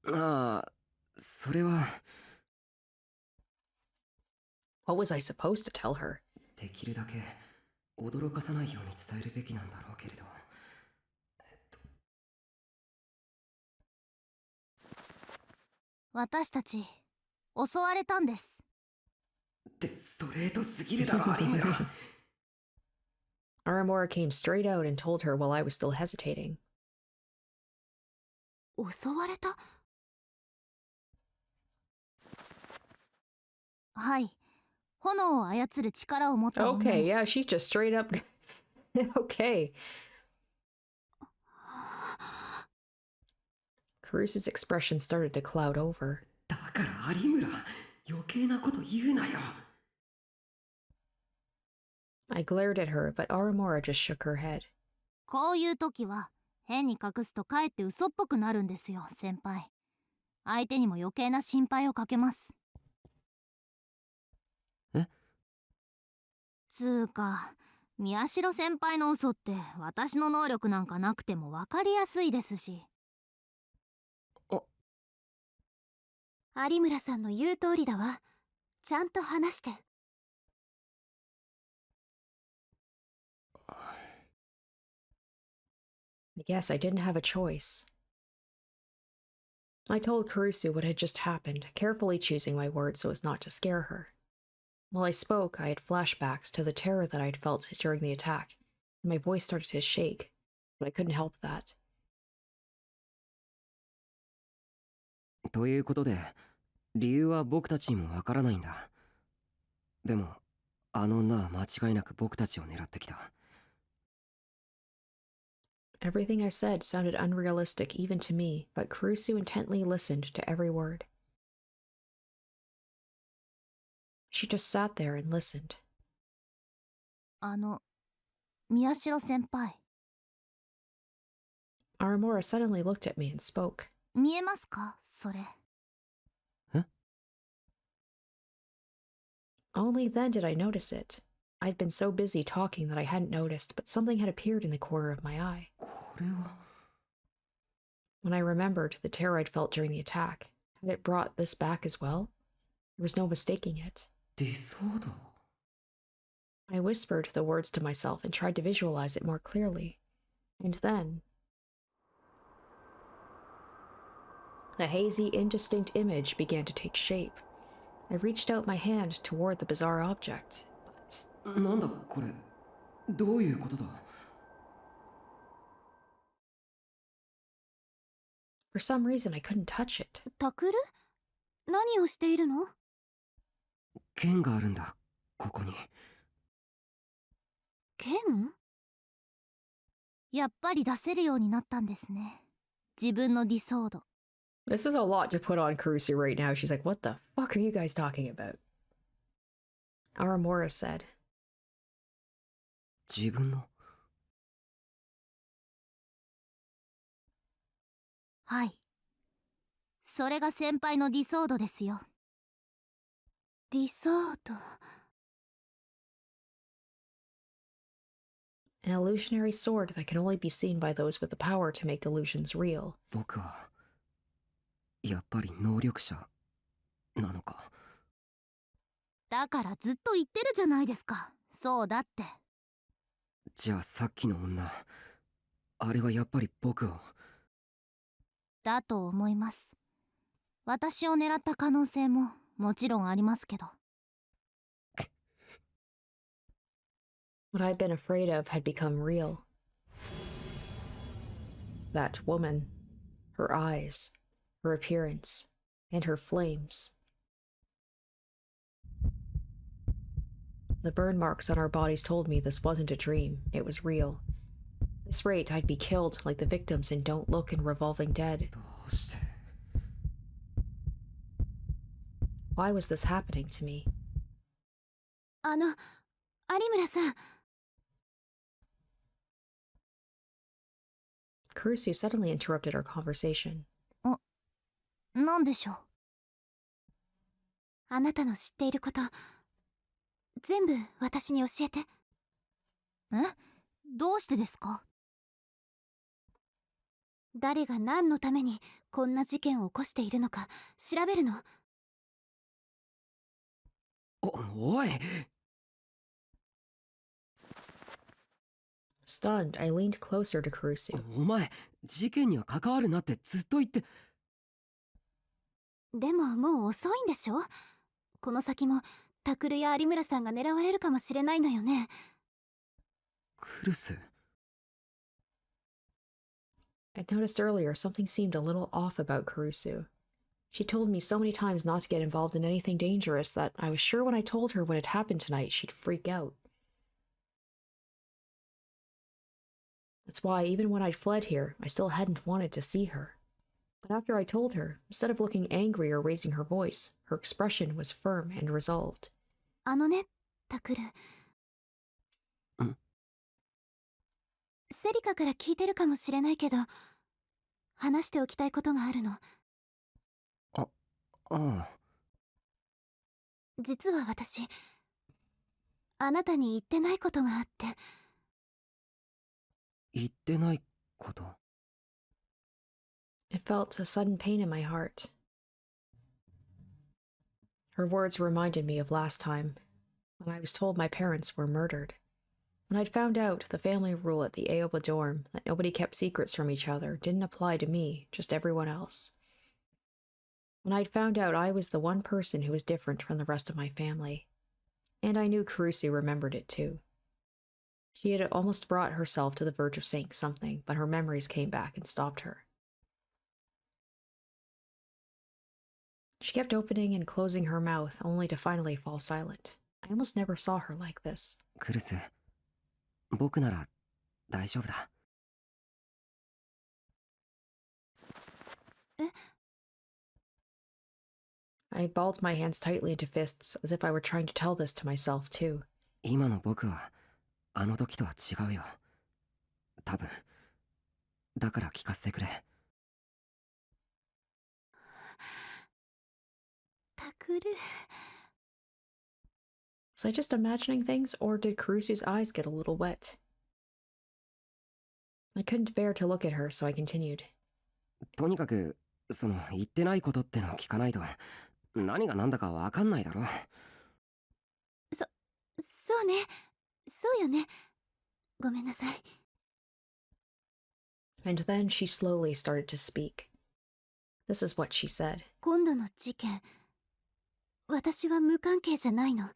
Speaker 3: ああ、それは。
Speaker 1: What was I supposed to tell her?
Speaker 3: できるだけ驚かさないように伝えるべきなんだろうけれど。
Speaker 5: 私たち襲われたんです。
Speaker 3: ってストレートすぎるだろ、有村。
Speaker 1: Aramora came straight out and told her while I was still hesitating.
Speaker 5: 襲われた？はい。炎を操る力を持った女に。
Speaker 1: Okay, yeah, she's just straight up. Okay. Kurusu's expression started to cloud over.
Speaker 3: だから有村、余計なこと言うなよ。
Speaker 1: I glared at her, but Aramora just shook her head.
Speaker 5: こういう時は変に隠すとかえって嘘っぽくなるんですよ、先輩。相手にも余計な心配をかけます。
Speaker 3: え？
Speaker 5: つうか、宮代先輩の嘘って私の能力なんかなくても分かりやすいですし。有村さんの言う通りだわ。ちゃんと話して。
Speaker 1: I guess I didn't have a choice. I told Kurusu what had just happened, carefully choosing my words so as not to scare her. While I spoke, I had flashbacks to the terror that I'd felt during the attack, and my voice started to shake, but I couldn't help that.
Speaker 3: ということで、理由は僕たちにもわからないんだ。でも、あの女は間違いなく僕たちを狙ってきた。
Speaker 1: Everything I said sounded unrealistic even to me, but Kurusu intently listened to every word. She just sat there and listened.
Speaker 5: 宮代先輩、
Speaker 1: Aramura suddenly looked at me and spoke.
Speaker 5: 見えますかそれ。
Speaker 1: Only then did I notice it. I'd been so busy talking that I hadn't noticed, but something had appeared in the corner of my eye.
Speaker 3: これは。
Speaker 1: When I remembered the terror I'd felt during the attack, had it brought this back as well? There was no mistaking it.
Speaker 3: ディソード。
Speaker 1: I whispered the words to myself and tried to visualize it more clearly. And then... the hazy, indistinct image began to take shape. I reached out my hand toward the bizarre object, but...
Speaker 3: なんだこれ。どういうことだ。
Speaker 1: For some reason, I couldn't touch it.
Speaker 5: タクル？何をしているの？
Speaker 3: 剣があるんだ、ここに。
Speaker 5: 剣？やっぱり出せるようになったんですね。自分のディソード。
Speaker 1: This is a lot to put on Kurusu right now. She's like, what the fuck are you guys talking about? Aramura said.
Speaker 3: 自分の。
Speaker 5: はい。それが先輩のディソードですよ。ディソード。
Speaker 1: An illusionary sword that can only be seen by those with the power to make delusions real.
Speaker 3: 僕はやっぱり能力者なのか。
Speaker 5: だからずっと言ってるじゃないですか。そうだって。
Speaker 3: じゃあさっきの女、あれはやっぱり僕を。
Speaker 5: だと思います。私を狙った可能性ももちろんありますけど。
Speaker 1: What I'd been afraid of had become real. That woman, her eyes, her appearance, and her flames. The burn marks on our bodies told me this wasn't a dream, it was real. At this rate, I'd be killed like the victims in Don't Look and Revolving Dead.
Speaker 3: どうして。
Speaker 1: Why was this happening to me?
Speaker 5: 有村さん。
Speaker 1: Kurusu suddenly interrupted our conversation.
Speaker 5: なんでしょう。あなたの知っていること、全部私に教えて。どうしてですか？誰が何のためにこんな事件を起こしているのか調べるの。
Speaker 3: おい。
Speaker 1: Stunned, I leaned closer to Kurusu.
Speaker 3: お前、事件には関わるなってずっと言って。
Speaker 5: でももう遅いんでしょ？この先もタクルや有村さんが狙われるかもしれないのよね。
Speaker 3: クルス。
Speaker 1: I'd noticed earlier something seemed a little off about Kurusu. She told me so many times not to get involved in anything dangerous that I was sure when I told her what had happened tonight, she'd freak out. That's why, even when I'd fled here, I still hadn't wanted to see her. But after I told her, instead of looking angry or raising her voice, her expression was firm and resolved.
Speaker 5: ね、タクル。セリカから聞いてるかもしれないけど、話しておきたいことがあるの。
Speaker 3: ああ。
Speaker 5: 実は私、あなたに言ってないことがあって。
Speaker 3: 言ってないこと。
Speaker 1: It felt a sudden pain in my heart. Her words reminded me of last time, when I was told my parents were murdered. When I'd found out the family rule at the Aoba dorm that nobody kept secrets from each other didn't apply to me, just everyone else. When I'd found out I was the one person who was different from the rest of my family. And I knew Kurusu remembered it too. She had almost brought herself to the verge of saying something, but her memories came back and stopped her. She kept opening and closing her mouth, only to finally fall silent. I almost never saw her like this.
Speaker 3: クルス、僕なら大丈夫だ。
Speaker 5: え？
Speaker 1: I balled my hands tightly into fists, as if I were trying to tell this to myself too.
Speaker 3: 今の僕はあの時とは違うよ。多分。だから聞かせてくれ。
Speaker 5: タクル。
Speaker 1: Was I just imagining things, or did Kurusu's eyes get a little wet? I couldn't bear to look at her, so I continued.
Speaker 3: とにかく、言ってないことってのを聞かないと、何が何だかわかんないだろ。
Speaker 5: そうね。そうよね。ごめんなさい。
Speaker 1: And then she slowly started to speak. This is what she said.
Speaker 5: 今度の事件、私は無関係じゃないの。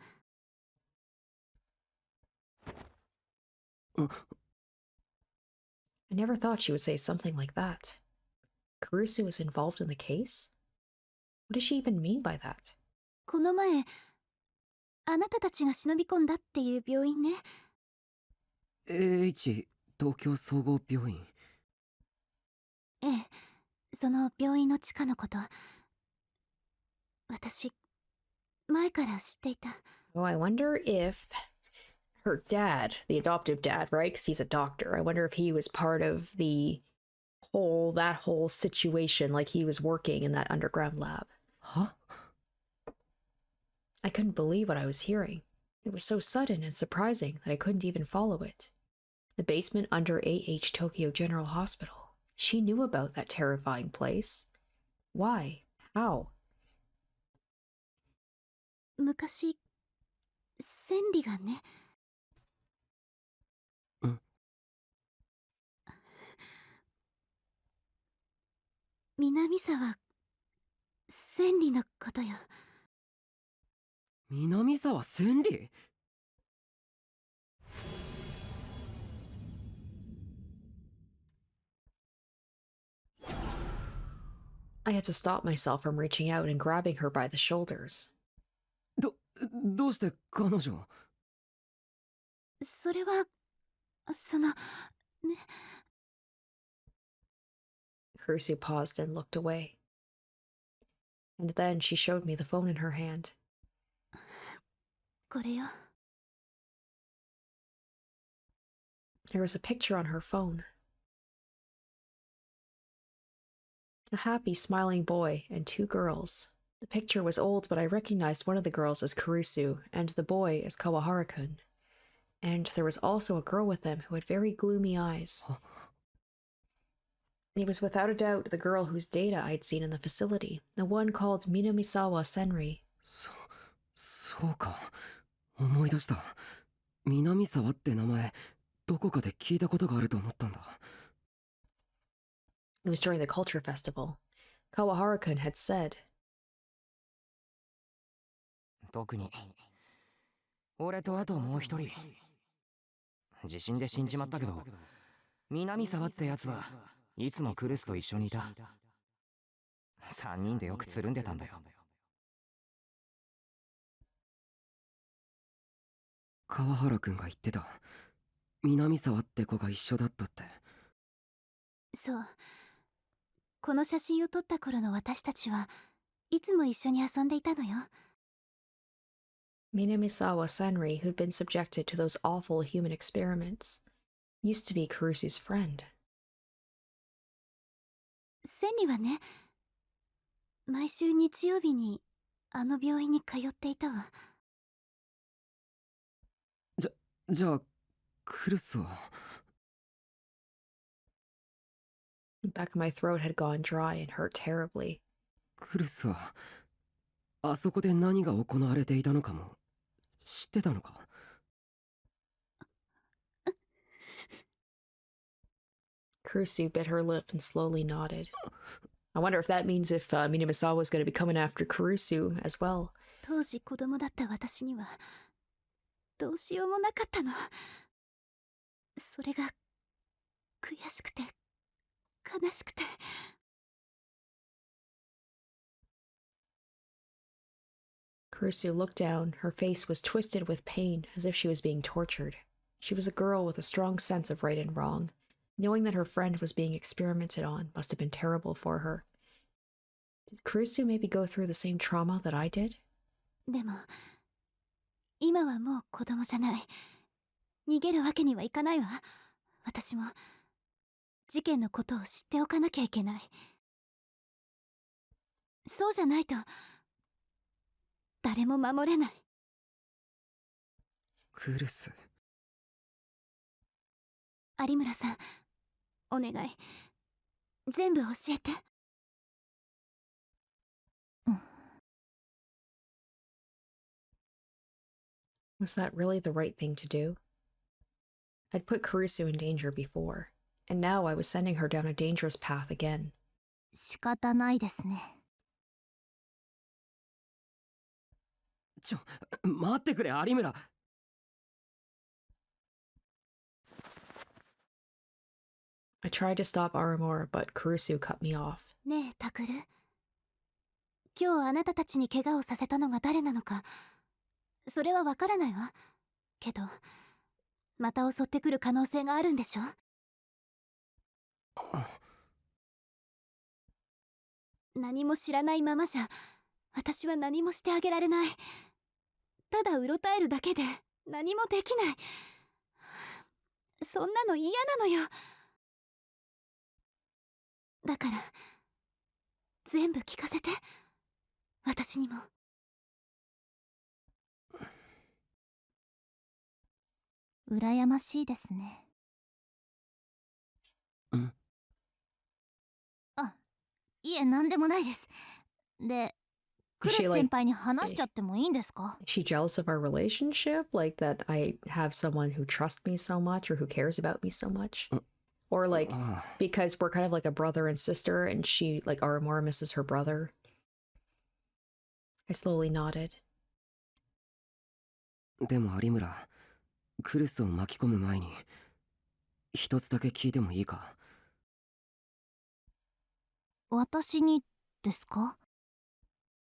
Speaker 1: I never thought she would say something like that. Kurusu was involved in the case? What does she even mean by that?
Speaker 5: この前、あなたたちが忍び込んだっていう病院ね。
Speaker 3: AH 東京総合病院。
Speaker 5: ええ、その病院の地下のこと、私、前から知っていた。
Speaker 1: Oh, I wonder if her dad, the adoptive dad, right? Because he's a doctor. I wonder if he was part of that whole situation, like he was working in that underground lab.
Speaker 3: は？
Speaker 1: I couldn't believe what I was hearing. It was so sudden and surprising that I couldn't even follow it. The basement under AH Tokyo General Hospital. She knew about that terrifying place. Why? How?
Speaker 5: 昔、千里がね。
Speaker 3: ん？
Speaker 5: 南沢千里のことよ。
Speaker 3: 南沢千里？
Speaker 1: I had to stop myself from reaching out and grabbing her by the shoulders.
Speaker 3: どうして彼女？
Speaker 5: それは、ね。
Speaker 1: Kurusu paused and looked away. And then she showed me the phone in her hand.
Speaker 5: これよ。
Speaker 1: There was a picture on her phone. A happy, smiling boy and two girls. The picture was old, but I recognized one of the girls as Kurusu and the boy as Kawahara-kun. And there was also a girl with them who had very gloomy eyes. It was without a doubt the girl whose data I'd seen in the facility, the one called Minamisawa Senri.
Speaker 3: そうか。思い出した。南沢って名前、どこかで聞いたことがあると思ったんだ。
Speaker 1: It was during the culture festival. Kawahara-kun had said,
Speaker 7: 特に俺とあともう一人地震で死んじまったけど、南沢ってやつはいつもクルスと一緒にいた。3人でよくつるんでたんだよ。
Speaker 3: 川原くんが言ってた。南沢って子が一緒だったって。
Speaker 5: そう。この写真を撮った頃の私たちはいつも一緒に遊んでいたのよ。
Speaker 1: Minamisawa Senri, who'd been subjected to those awful human experiments, used to be Kurusu's friend.
Speaker 5: 千里はね、毎週日曜日にあの病院に通っていたわ。
Speaker 3: じゃあ、クルスは。
Speaker 1: The back of my throat had gone dry and hurt terribly.
Speaker 3: クルスは、あそこで何が行われていたのかも、知ってたのか？
Speaker 1: Kurusu bit her lip and slowly nodded. I wonder if that means if Minamisawa is going to be coming after Kurusu as well.
Speaker 5: 当時子供だった私にはどうしようもなかったの。それが悔しくて悲しくて。
Speaker 1: Kurusu looked down. Her face was twisted with pain, as if she was being tortured. She was a girl with a strong sense of right and wrong. Knowing that her friend was being experimented on must have been terrible for her. Did Kurusu maybe go through the same trauma that I did?
Speaker 5: でも今はもう子供じゃない。逃げるわけにはいかないわ。私も事件のことを知っておかなきゃいけない。そうじゃないと誰も守れない。
Speaker 3: クルス。
Speaker 5: 有村さん、お願い。全部教えて。
Speaker 1: Was that really the right thing to do? I'd put Kurusu in danger before, and now I was sending her down a dangerous path again.
Speaker 5: 仕方ないですね。
Speaker 3: 待ってくれ、有村。
Speaker 1: I tried to stop Aramura, but Kurusu cut me off.
Speaker 5: ねえ、タクル。今日あなたたちに怪我をさせたのが誰なのか、それはわからないわ。けど、また襲ってくる可能性があるんでしょ？何も知らないままじゃ、私は何もしてあげられない。ただうろたえるだけで何もできない。そんなの嫌なのよ。だから全部聞かせて、私にも。羨ましいですね。あ、いえ、なんでもないです。で、クルス先輩に話しちゃってもいいんですか？
Speaker 1: Is she jealous of our relationship? Like that I have someone who trusts me so much or who cares about me so much? Or like because we're kind of like a brother and sister and she, like Aramura misses her brother? I slowly nodded.
Speaker 3: でも有村、クルスを巻き込む前に一つだけ聞いてもいいか？
Speaker 5: 私にですか？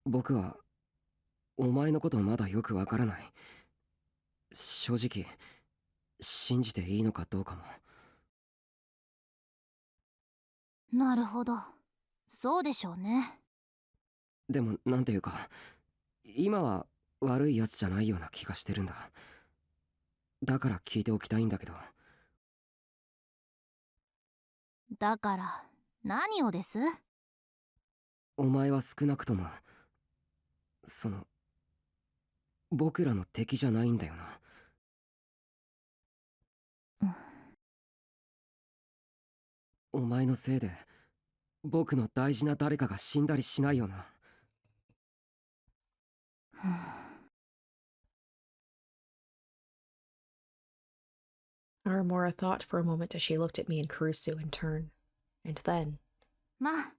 Speaker 3: 僕はお前のことまだよくわからない。正直信じていいのかどうかも。
Speaker 5: なるほど、そうでしょうね。
Speaker 3: でもなんていうか、今は悪いやつじゃないような気がしてるんだ。だから聞いておきたいんだけど。
Speaker 5: だから何をです？
Speaker 3: お前は少なくとも僕らの敵じゃないんだよな。お前のせいで僕の大事な誰かが死んだりしないよな。
Speaker 1: Aramura thought for a moment as she looked at me and Kurusu in turn. And then...
Speaker 5: まあ、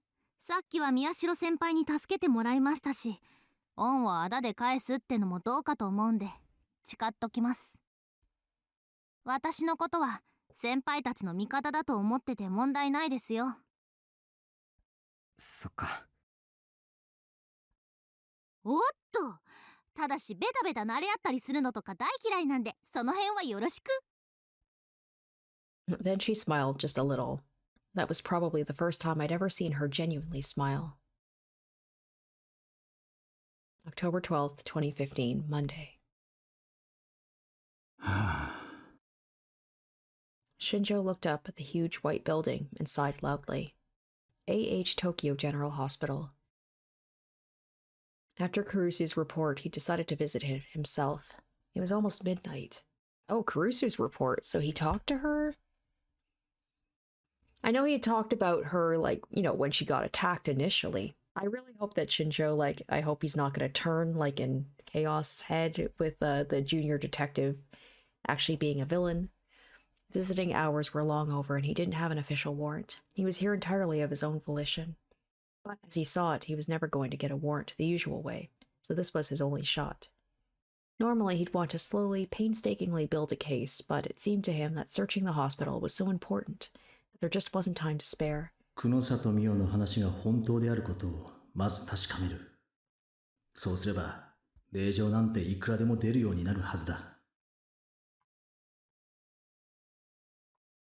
Speaker 5: さっきは宮代先輩に助けてもらいましたし、恩をあだで返すってのもどうかと思うんで誓っときます。私のことは先輩たちの味方だと思ってて問題ないですよ。
Speaker 3: そっか。
Speaker 5: おっと、ただしベタベタ慣れ合ったりするのとか大嫌いなんで、その辺はよろしく。
Speaker 1: Then she smiled just a little. That was probably the first time I'd ever seen her genuinely smile. October 12th, 2015, Monday. Shinjo looked up at the huge white building and sighed loudly. A.H. Tokyo General Hospital. After Kurusu's report, he decided to visit it himself. It was almost midnight. Oh, Kurusu's report, so he talked to her? I know he had talked about her, like, you know, when she got attacked initially. I really hope that Shinjo, like, I hope he's not going to turn, like, in Chaos Head with the junior detective actually being a villain. Visiting hours were long over and he didn't have an official warrant. He was here entirely of his own volition. But as he saw it, he was never going to get a warrant the usual way, so this was his only shot. Normally, he'd want to slowly, painstakingly build a case, but it seemed to him that searching the hospital was so important that there just wasn't time to spare.
Speaker 8: 久野里美代の話が本当であることをまず確かめる。そうすれば、令状なんていくらでも出るようになるはずだ。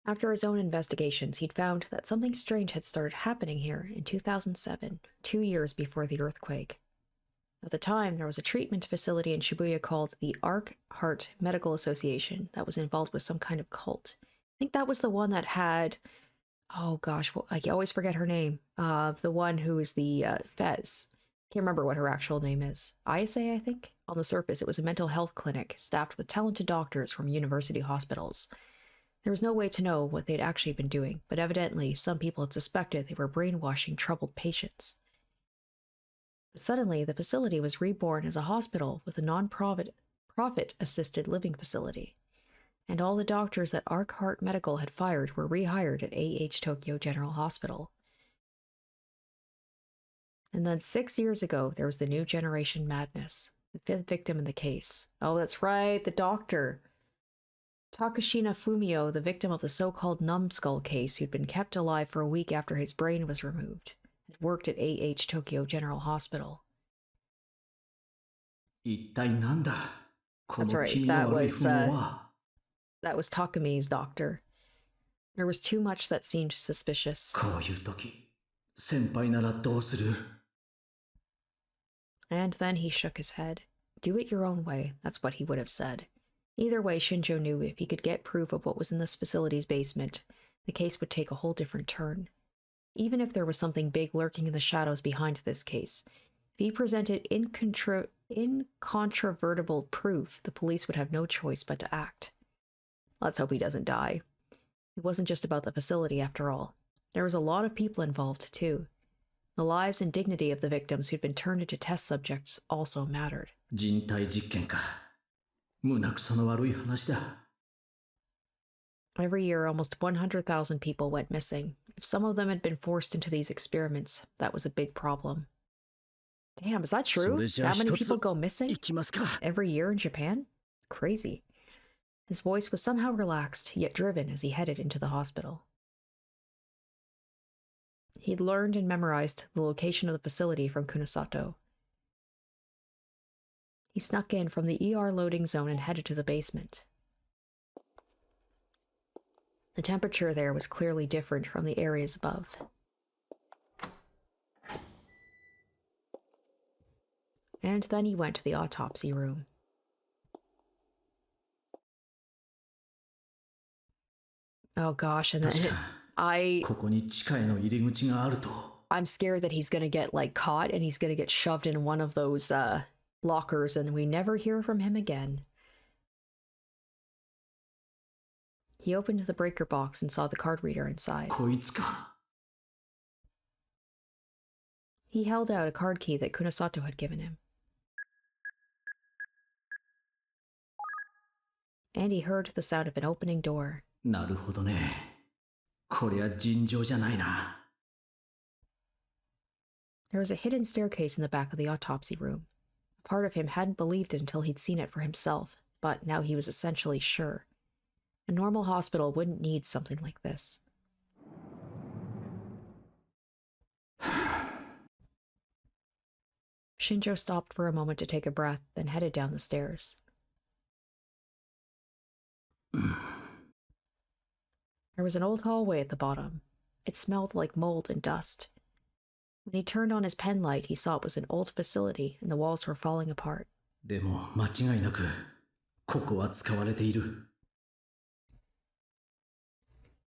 Speaker 1: After his own investigations, he'd found that something strange had started happening here in 2007, 2 years before the earthquake. At the time, there was a treatment facility in Shibuya called the Arc Heart Medical Association that was involved with some kind of cult. I think that was the one that had... Oh gosh, well, I always forget her name. The one who is the Fez. Can't remember what her actual name is. ISA, I think? On the surface, it was a mental health clinic staffed with talented doctors from university hospitals. There was no way to know what they'd actually been doing, but evidently some people had suspected they were brainwashing troubled patients. But suddenly, the facility was reborn as a hospital with a non-profit-assisted living facility. And all the doctors that Arc Heart Medical had fired were rehired at AH Tokyo General Hospital. And then 6 years ago, there was the new generation madness, the 5th victim in the case. Oh, that's right, the doctor. Takashina Fumio, the victim of the so-called numbskull case who'd been kept alive for a week after his brain was removed, had worked at AH Tokyo General Hospital.
Speaker 8: 一体なんだ、こ
Speaker 1: That's
Speaker 8: の
Speaker 1: right,
Speaker 8: 気味の悪い不毛は。
Speaker 1: that was Takami's doctor. There was too much that seemed suspicious.
Speaker 8: こういう時、先輩ならどうする？
Speaker 1: And then he shook his head. Do it your own way, that's what he would have said. Either way, Shinjo knew if he could get proof of what was in this facility's basement, the case would take a whole different turn. Even if there was something big lurking in the shadows behind this case, if he presented incontrovertible proof, the police would have no choice but to act. Let's hope he doesn't die. It wasn't just about the facility, after all. There was a lot of people involved, too. The lives and dignity of the victims who'd been turned into test subjects also mattered.
Speaker 8: 人体実験か。胸くその悪い話だ。
Speaker 1: Every year, almost 100,000 people went missing. If some of them had been forced into these experiments, that was a big problem. Damn, is that true? That many people go missing every year in Japan? Crazy. His voice was somehow relaxed, yet driven as he headed into the hospital. He'd learned and memorized the location of the facility from Kunosato. He snuck in from the ER loading zone and headed to the basement. The temperature there was clearly different from the areas above. And then he went to the autopsy room. Oh gosh, and then I'm scared that he's gonna get like caught and he's gonna get shoved in one of those lockers and we never hear from him again. He opened the breaker box and saw the card reader inside. He held out a card key that Kunosato had given him. And he heard the sound of an opening door.
Speaker 8: なるほどね。こりゃ尋常じゃないな。
Speaker 1: There was a hidden staircase in the back of the autopsy room. A part of him hadn't believed it until he'd seen it for himself, but now he was essentially sure. A normal hospital wouldn't need something like this. Shinjo stopped for a moment to take a breath, then headed down the stairs. There was an old hallway at the bottom. It smelled like mold and dust. When he turned on his pen light, he saw it was an old facility and the walls were falling apart.
Speaker 8: でも間違いなくここは使われている。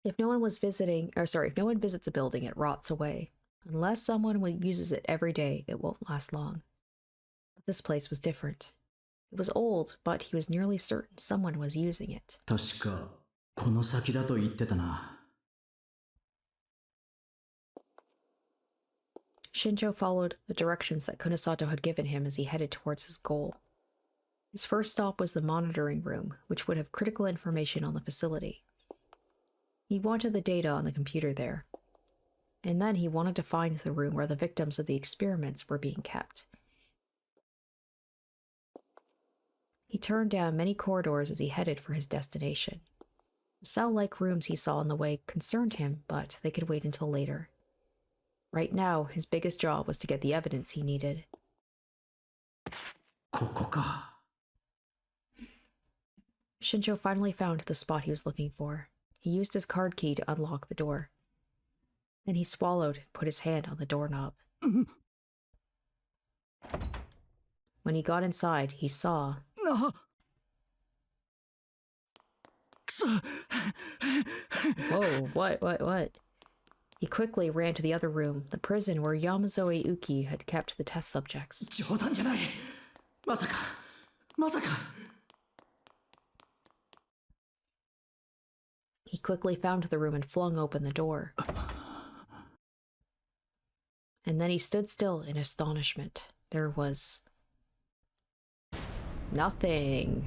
Speaker 1: If no one visits a building, it rots away. Unless someone uses it every day, it won't last long. But this place was different. It was old, but he was nearly certain someone was using it.
Speaker 8: 確かこの先だと言ってたな。
Speaker 1: Shinjo followed the directions that Kunosato had given him as he headed towards his goal. His first stop was the monitoring room, which would have critical information on the facility. He wanted the data on the computer there. And then he wanted to find the room where the victims of the experiments were being kept. He turned down many corridors as he headed for his destination. The cell-like rooms he saw in the way concerned him, but they could wait until later. Right now, his biggest job was to get the evidence he needed.
Speaker 8: ここか。
Speaker 1: Shinjo finally found the spot he was looking for. He used his card key to unlock the door. Then he swallowed and put his hand on the doorknob. When he got inside, he saw... Whoa, what? He quickly ran to the other room, the prison where Yamazoe Uki had kept the test subjects.
Speaker 8: 冗談じゃない。まさか。
Speaker 1: He quickly found the room and flung open the door. And then he stood still in astonishment. There was... nothing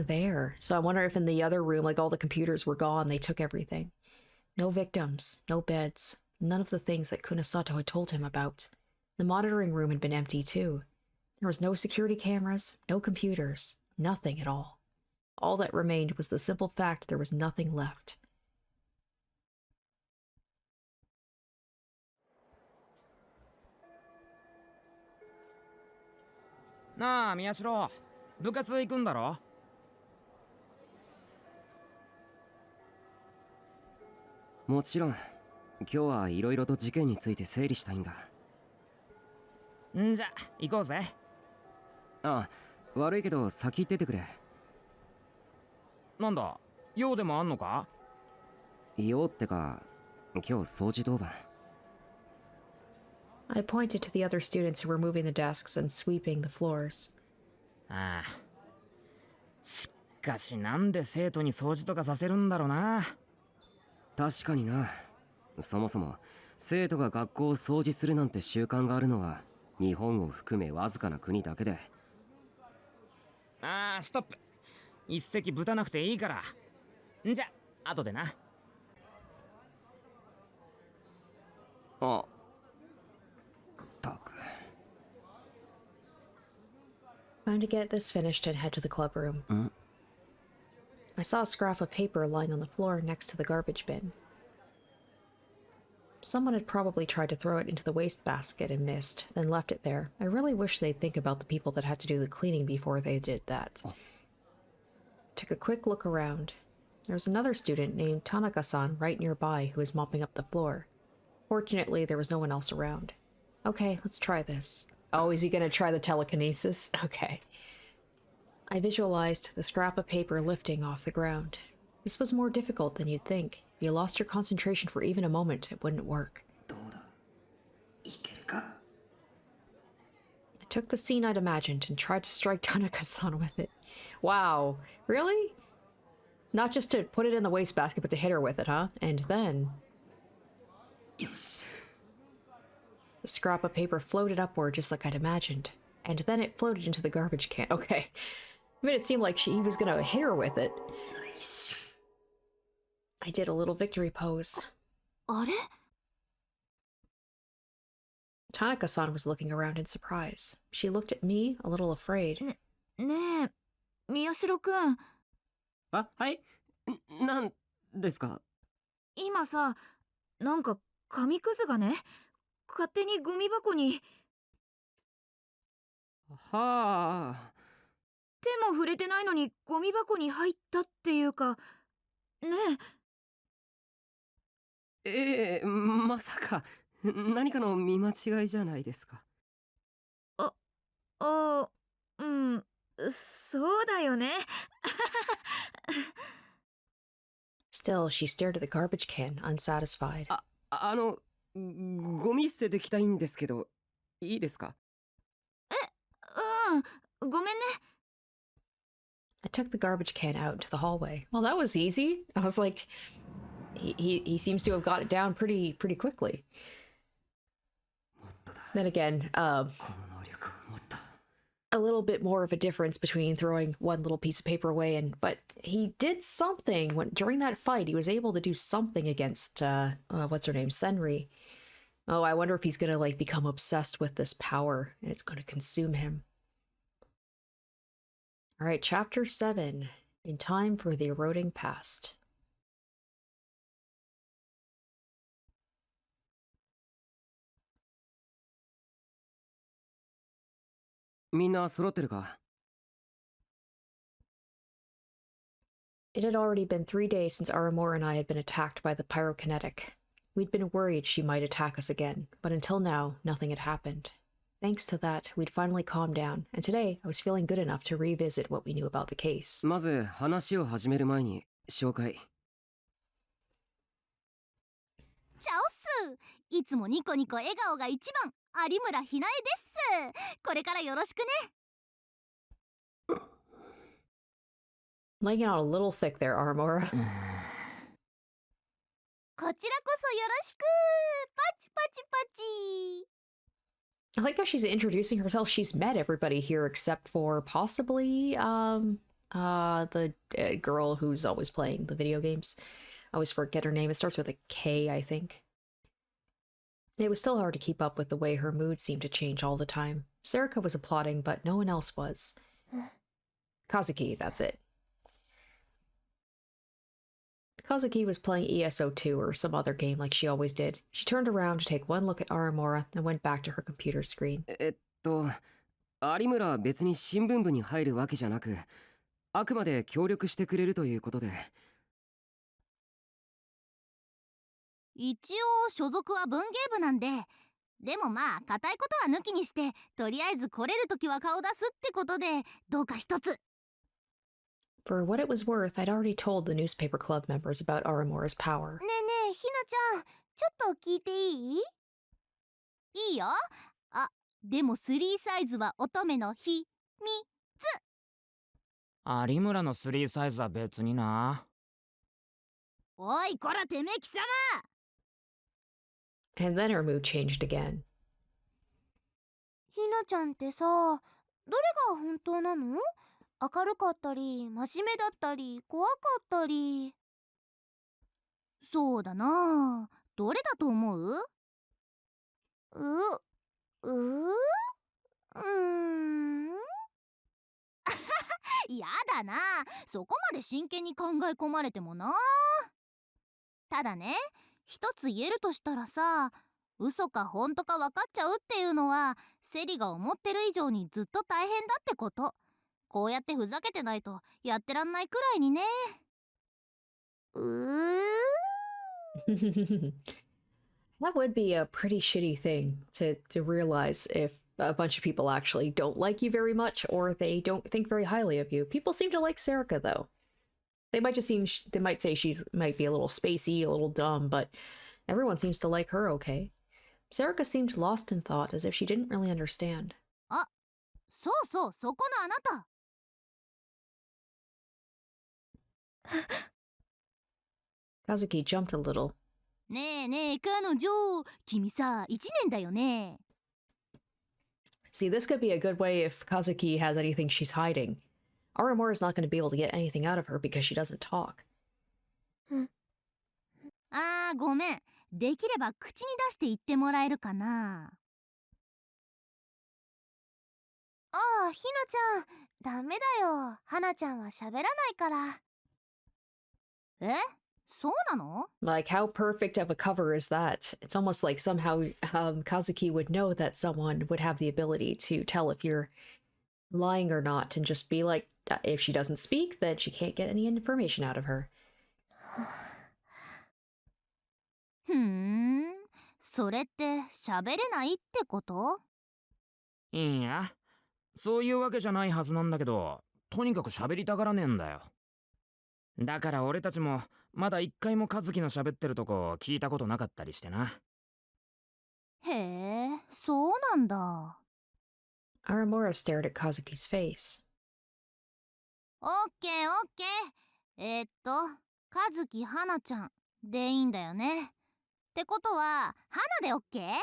Speaker 1: there. So I wonder if in the other room, like, all the computers were gone, they took everything. No victims, no beds, none of the things that Kunasato had told him about. The monitoring room had been empty too. There was no security cameras, no computers, nothing at all. All that remained was the simple fact there was nothing left.
Speaker 7: Na, Miyashiro. 部活行くんだろ?
Speaker 3: もちろん。今日はいろいろと事件について整理したいんだ。
Speaker 7: んじゃ、行こうぜ。
Speaker 3: あ、悪いけど先行っててくれ。
Speaker 7: なんだ、用でもあんのか？
Speaker 3: 用ってか、今日掃除当番。
Speaker 1: I pointed to the other students who were moving the desks and sweeping the floors.
Speaker 7: ああ。しかしなんで生徒に掃除とかさせるんだろうな。
Speaker 3: 確かにな。そもそも生徒が学校を掃除するなんて習慣があるのは日本を含めわずかな国だけで。
Speaker 7: ああ、ストップ。一席ぶたなくていいから。んじゃ、後でな。
Speaker 3: あ。たく。
Speaker 1: Time to get this finished and head to the club room. I saw a scrap of paper lying on the floor next to the garbage bin. Someone had probably tried to throw it into the wastebasket and missed, then left it there. I really wish they'd think about the people that had to do the cleaning before they did that. Took a quick look around. There was another student named Tanaka-san right nearby who was mopping up the floor. Fortunately, there was no one else around. Okay, let's try this. Oh, is he gonna try the telekinesis? Okay. I visualized the scrap of paper lifting off the ground. This was more difficult than you'd think. If you lost your concentration for even a moment, it wouldn't work. I took the scene I'd imagined and tried to strike Tanaka-san with it. Wow, really? Not just to put it in the wastebasket, but to hit her with it, huh? And then...
Speaker 8: Yes.
Speaker 1: The scrap of paper floated upward just like I'd imagined. And then it floated into the garbage can. Okay. I mean, it seemed like he was gonna hit her with it.
Speaker 8: Nice.
Speaker 1: I did a little victory pose.
Speaker 5: あれ?
Speaker 1: Tanaka-san was looking around in surprise. She looked at me, a little afraid.
Speaker 5: ねえ、宮代くん。
Speaker 3: あ、はい。なんですか？
Speaker 5: 今さ、なんか紙くずがね、勝手にゴミ箱に。
Speaker 3: はあ。
Speaker 5: 手も触れてないのにゴミ箱に入ったっていうか、ね
Speaker 3: え。まさか何かの見間違いじゃないですか。
Speaker 5: うん、そうだよね。
Speaker 1: Still, she stared at the garbage can, unsatisfied.
Speaker 3: ゴミ捨ててきたいんですけど、いいですか？
Speaker 5: ごめんね。
Speaker 1: I took the garbage can out into the hallway. Well, that was easy. I was like, he seems to have got it down pretty quickly. Then again, a little bit more of a difference between throwing one little piece of paper away but he did something during that fight. He was able to do something against what's her name, Senri. Oh, I wonder if he's gonna like become obsessed with this power and it's gonna consume him. All right, chapter 7, In Time for the Eroding Past.
Speaker 3: みんな揃ってるか？
Speaker 1: It had already been 3 days since Aramor and I had been attacked by the pyrokinetic. We'd been worried she might attack us again, but until now, nothing had happened. Thanks to that, we'd finally calmed down, and today I was feeling good enough to revisit what we knew about the case.
Speaker 3: まず話を始める前に紹介。
Speaker 5: チャオス、いつもニコニコ笑顔が一番、有村ひなえです。これからよろしくね。
Speaker 1: Laying out a little thick there, Aramora.
Speaker 5: こちらこそよろしく。パチパチパチ。
Speaker 1: I like how she's introducing herself. She's met everybody here except for possibly the girl who's always playing the video games. I always forget her name. It starts with a K, I think. It was still hard to keep up with the way her mood seemed to change all the time. Serika was applauding, but no one else was. Kazuki, that's it. Kazuki was playing ESO2 or some other game like she always did. She turned around to take one look at Aramora and went back to her computer screen.
Speaker 3: 有村は別に新聞部に入るわけじゃなく、あくまで協力してくれるということで。
Speaker 5: 一応所属は文芸部なんで、でもまあ固いことは抜きにして、とりあえず来れるときは顔出すってことで、どうか一つ。
Speaker 1: For what it was worth, I'd already told the newspaper club members about Aramora's power.
Speaker 5: ねえねえ、ひなちゃん、ちょっと聞いていい？いいよ。あ、でも3サイズは乙女の秘密。
Speaker 7: 有村の3サイズは別にな。
Speaker 5: おい、こらてめえ貴様！
Speaker 1: And then her mood changed again.
Speaker 5: ひなちゃんってさ、どれが本当なの？明るかったり、真面目だったり、怖かったり。そうだな。どれだと思う？やだな。そこまで真剣に考え込まれてもな。ただね、一つ言えるとしたらさ、嘘か本当か分かっちゃうっていうのはセリが思ってる以上にずっと大変だってこと。こうやってふざけてないとやってらんないくらいにね。
Speaker 1: That would be a pretty shitty thing to realize if a bunch of people actually don't like you very much or they don't think very highly of you. People seem to like Serika though. They might say she's might be a little spacey, a little dumb, but everyone seems to like her okay. Serika seemed lost in thought, as if she didn't really understand.
Speaker 5: あ、そうそう、そこのあなた。
Speaker 1: Kazuki jumped a little.
Speaker 5: ねえねえ、彼女、君さ、1年だよね。
Speaker 1: See, this could be a good way if Kazuki has anything she's hiding. Aramura is not going to be able to get anything out of her because she doesn't talk.
Speaker 5: あー、ごめん。できれば口に出して言ってもらえるかな。ああ、ひなちゃん、ダメだよ。はなちゃんは喋らないから。え？そうなの？
Speaker 1: Like, how perfect of a cover is that? It's almost like somehow Kazuki would know that someone would have the ability to tell if you're lying or not and just be like, if she doesn't speak, then she can't get any information out of her.
Speaker 5: ふーん、それって喋れないってこと？
Speaker 7: いや、そういうわけじゃないはずなんだけど、とにかく喋りたがらねえんだよ。だから俺たちもまだ一回も和樹の喋ってるとこ聞いたことなかったりしてな。
Speaker 5: へえ、そうなんだ。
Speaker 1: Aramura stared at Kazuki's face.
Speaker 5: オッケーオッケー。和樹はなちゃんでいいんだよね。ってことは、はなでオッケー？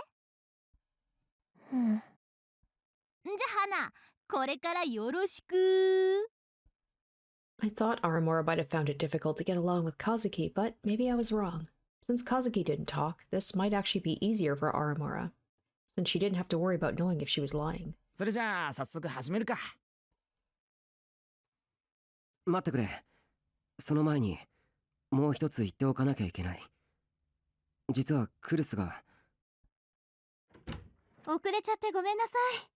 Speaker 5: うん。じゃあはな、これからよろしく。
Speaker 1: I thought Aramura might have found it difficult to get along with Kazuki, but maybe I was wrong. Since Kazuki didn't talk, this might actually be easier for Aramura, since she didn't have to worry about knowing if she was lying.
Speaker 7: それじゃあ早速始めるか。
Speaker 3: 待ってくれ。その前にもう一つ言っておかなきゃいけない。実はクルスが。
Speaker 5: 遅れちゃってごめんなさい。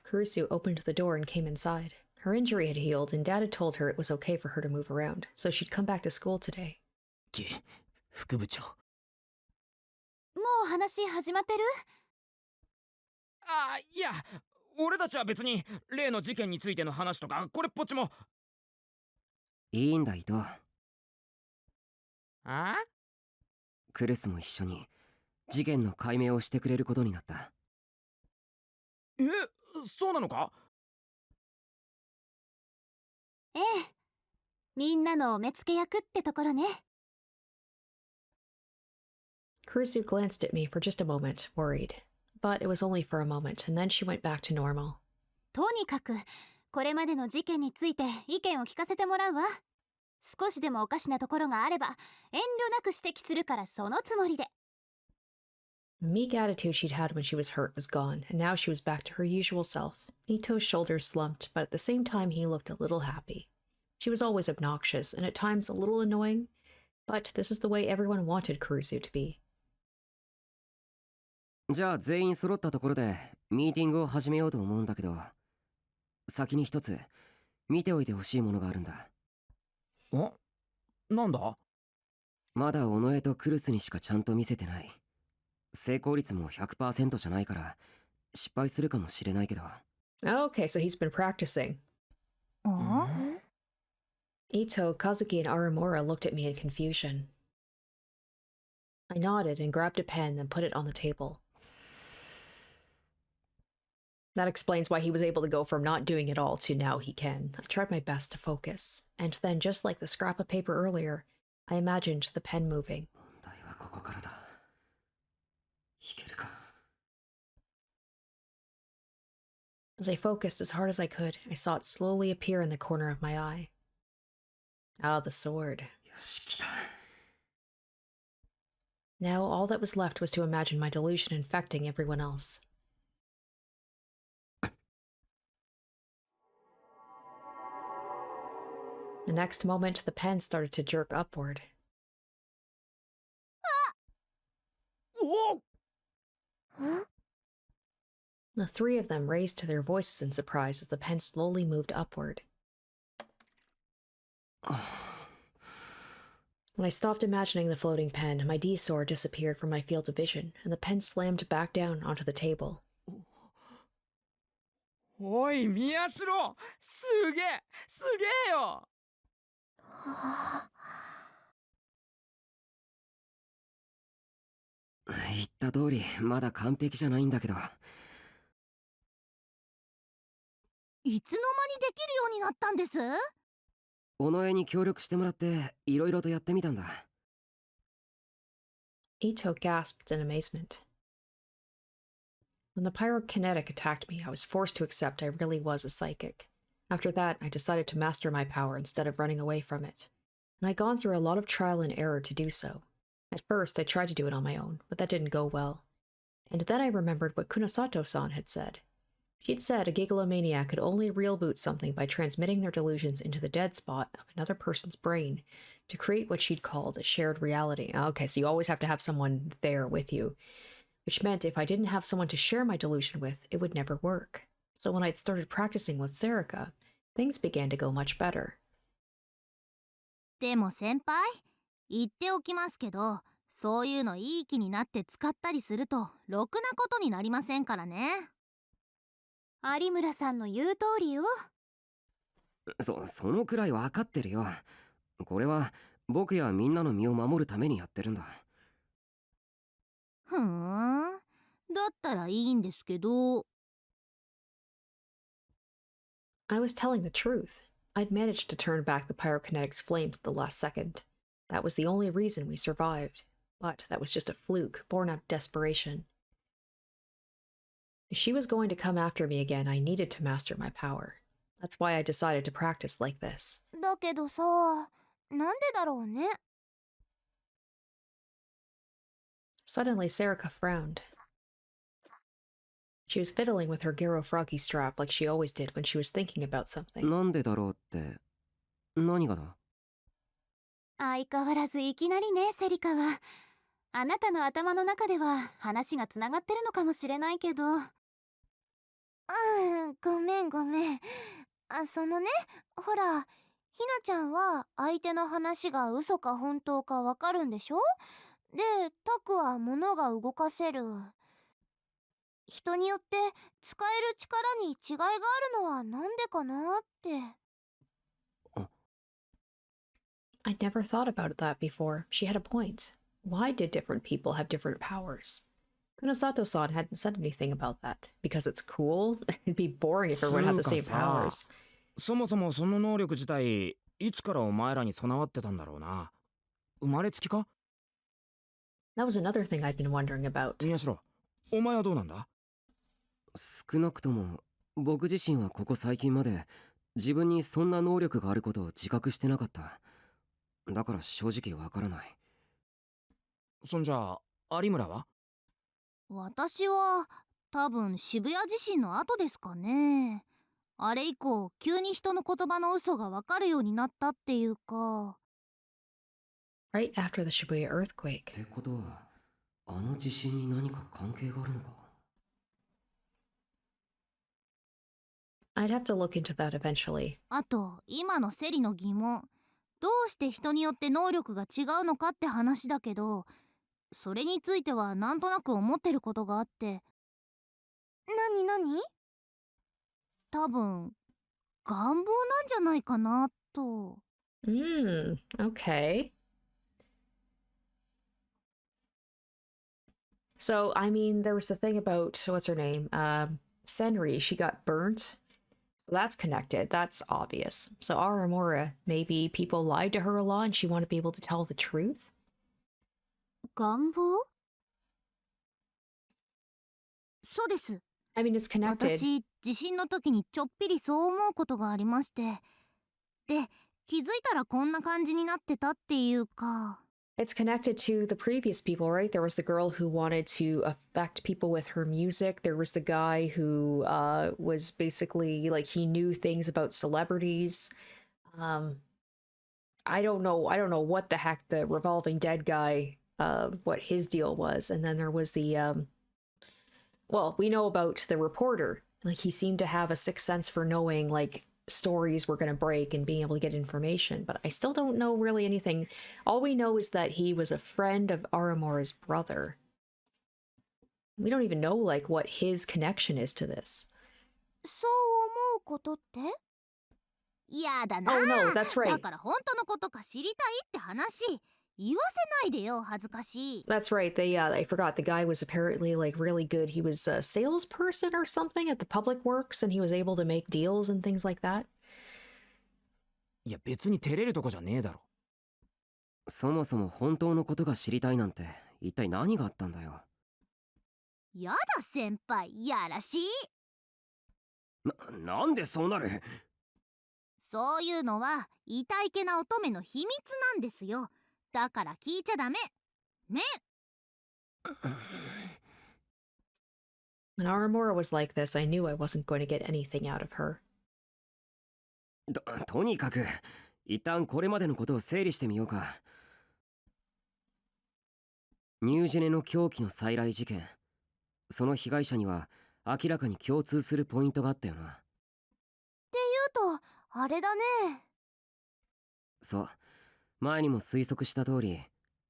Speaker 1: Kurusu opened the door and came inside. Her injury had healed, and Dad had told her it was okay for her to move around, so she'd come back to school today.
Speaker 7: 副部長。
Speaker 5: もう話始まってる？
Speaker 7: あ、いや、俺たちは別に例の事件についての話とかこれっぽっちも。
Speaker 3: いいんだ伊藤。
Speaker 7: あ？
Speaker 3: クルスも一緒に事件の解明をしてくれることになった。
Speaker 7: え、そうなのか？
Speaker 5: ええ。みんなのお目付け役ってところね。
Speaker 1: Kurusu glanced at me for just a moment, worried. But it was only for a moment, and then she went back to normal.
Speaker 5: とにかくこれまでの事件について意見を聞かせてもらうわ。少しでもおかしなところがあれば遠慮なく指摘するからそのつもりで。
Speaker 1: The meek attitude she'd had when she was hurt was gone, and now she was back to her usual self. Ito's shoulders slumped, but at the same time he looked a little happy. She was always obnoxious, and at times a little annoying, but this is the way everyone wanted Kurusu to be.
Speaker 3: じゃあ全員揃ったところでミーティングを始めようと思うんだけど、先に一つ見ておいてほしいものがあるんだ。
Speaker 7: なんだ？
Speaker 3: まだ尾上とクルスにしかちゃんと見せてない。成功率も 100% じゃないから失敗するかもしれないけど。
Speaker 1: Okay, so he's been practicing. Ito, Kazuki, and Aramura looked at me in confusion. I nodded and grabbed a pen and put it on the table. That explains why he was able to go from not doing it all to now he can. I tried my best to focus, and then just like the scrap of paper earlier, I imagined the pen moving.
Speaker 3: 問題はここからだ。いけるか。
Speaker 1: As I focused as hard as I could, I saw it slowly appear in the corner of my eye. Ah, the sword.
Speaker 3: よし、来た。
Speaker 1: Now all that was left was to imagine my delusion infecting everyone else. The next moment, the pen started to jerk upward. The three of them raised their voices in surprise as the pen slowly moved upward. When I stopped imagining the floating pen, my D-sword disappeared from my field of vision, and the pen slammed back down onto the table.
Speaker 7: おい、宮代！すげえよ！
Speaker 3: 言った通りまだ完璧じゃないんだけど。
Speaker 5: いつの間にできるようになったんです？
Speaker 3: 尾上に協力してもらっていろいろとやってみたんだ。
Speaker 1: Ito gasped in amazement. When the pyrokinetic attacked me, I was forced to accept I really was a psychic. After that, I decided to master my power instead of running away from it. And I'd gone through a lot of trial and error to do so. At first, I tried to do it on my own, but that didn't go well. And then I remembered what Kunosato-san had said. She'd said a gigalomaniac could only reboot something by transmitting their delusions into the dead spot of another person's brain to create what she'd called a shared reality. Okay, so you always have to have someone there with you, which meant if I didn't have someone to share my delusion with, it would never work. So when I'd started practicing with Serica, things began to go much better.
Speaker 5: でも先輩、言っておきますけど、そういうのいい気になって使ったりするとろくなことになりませんからね。有村さんの言う通りよ。
Speaker 3: そのくらい分かってるよ。これは僕やみんなの身を守るためにやってるんだ。
Speaker 5: ふーん、だったらいいんですけど。
Speaker 1: I was telling the truth. I'd managed to turn back the pyrokinetic's flames at the last second. That was the only reason we survived. But that was just a fluke, born out of desperation. If she was going to come after me again, I needed to master my power. That's why I decided to practice like this.
Speaker 5: だけどさ、なんでだろうね。
Speaker 1: Suddenly, Serica frowned. She was fiddling with her Garo Froggy strap like she always did when she was thinking about something.
Speaker 3: なんでだろうって、何がだ？
Speaker 5: 相変わらずいきなりね、セリカは。あなたの頭の中では話がつながってるのかもしれないけど。ごめんごめん。そのね、ほら、ひなちゃんは相手の話が嘘か本当かわかるんでしょ？で、タクは物が動かせる。人によって使える力に違いがあるのはなんでかなって。
Speaker 1: I'd never thought about that before. She had a point. Why did different people have different powers? Kunosato-san hadn't said anything about that. Because it's cool? It'd be boring if everyone had the same powers.
Speaker 7: そもそもその能力自体いつからお前らに備わってたんだろうな。生まれつきか？
Speaker 1: That was another thing I'd been wondering about.
Speaker 7: 宮代、お前はどうなんだ？
Speaker 3: 少なくとも僕自身はここ最近まで自分にそんな能力があることを自覚してなかった。だから正直わからない。
Speaker 7: そんじゃあ有村は？
Speaker 5: 私は多分渋谷地震の後ですかね。あれ以降急に人の言葉の嘘がわかるようになったっていうか。
Speaker 1: Right after the Shibuya
Speaker 3: っ
Speaker 1: earthquake.
Speaker 3: てことはあの地震に何か関係があるのか？
Speaker 1: I'd have to look into that eventually.
Speaker 5: あと今のセリの疑問。どうして人によって能力が違うのかって話だけど、それについてはなんとなく思ってることがあって。なに？多分願望なんじゃないかなと。
Speaker 1: Okay. So, I mean, there was the thing about, what's her name? Senri, she got burnt. So that's connected. That's obvious. So Aramura, maybe people lied to her a lot and she wanted to be able to tell the truth?
Speaker 5: 願望？そうです。
Speaker 1: I mean, it's connected.
Speaker 5: 私、地震の時にちょっぴりそう思うことがありまして。で、気づいたらこんな感じになってたっていうか。
Speaker 1: It's connected to the previous people, right? There was the girl who wanted to affect people with her music. There was the guy who was basically like he knew things about celebrities. I don't know what the heck the revolving dead guy what his deal was. And then there was the well, we know about the reporter. Like he seemed to have a sixth sense for knowing like stories were going to break and being able to get information, but I still don't know really anything. All we know is that he was a friend of Aramura's brother. We don't even know like what his connection is to this.
Speaker 5: そう思うことって？やだな。
Speaker 1: Oh no, that's
Speaker 5: だ
Speaker 1: right.
Speaker 5: から本当のことか知りたいって話。言わせないでよ、恥ずかしい。
Speaker 1: That's right. I forgot the guy was apparently like really good. He was a salesperson or something at the public works and he was able to make deals and things like that.
Speaker 7: いや別に照れるとこじゃねえだろ。
Speaker 3: そもそも本当のことが知りたいなんて一体何があったんだよ。
Speaker 5: やだ先輩、やらしい。
Speaker 3: なんでそうなる？
Speaker 5: そういうのは痛いけな乙女の秘密なんですよ。だから聞いちゃダメ。ね。
Speaker 1: When Aramura was like this, I knew I wasn't going to get anything out of her.
Speaker 3: とにかく一旦これまでのことを整理してみようか。ニュージェネの狂気の再来事件、その被害者には明らかに共通するポイントがあったよな。
Speaker 5: っていうとあれだね。
Speaker 3: そう、前にも推測した通り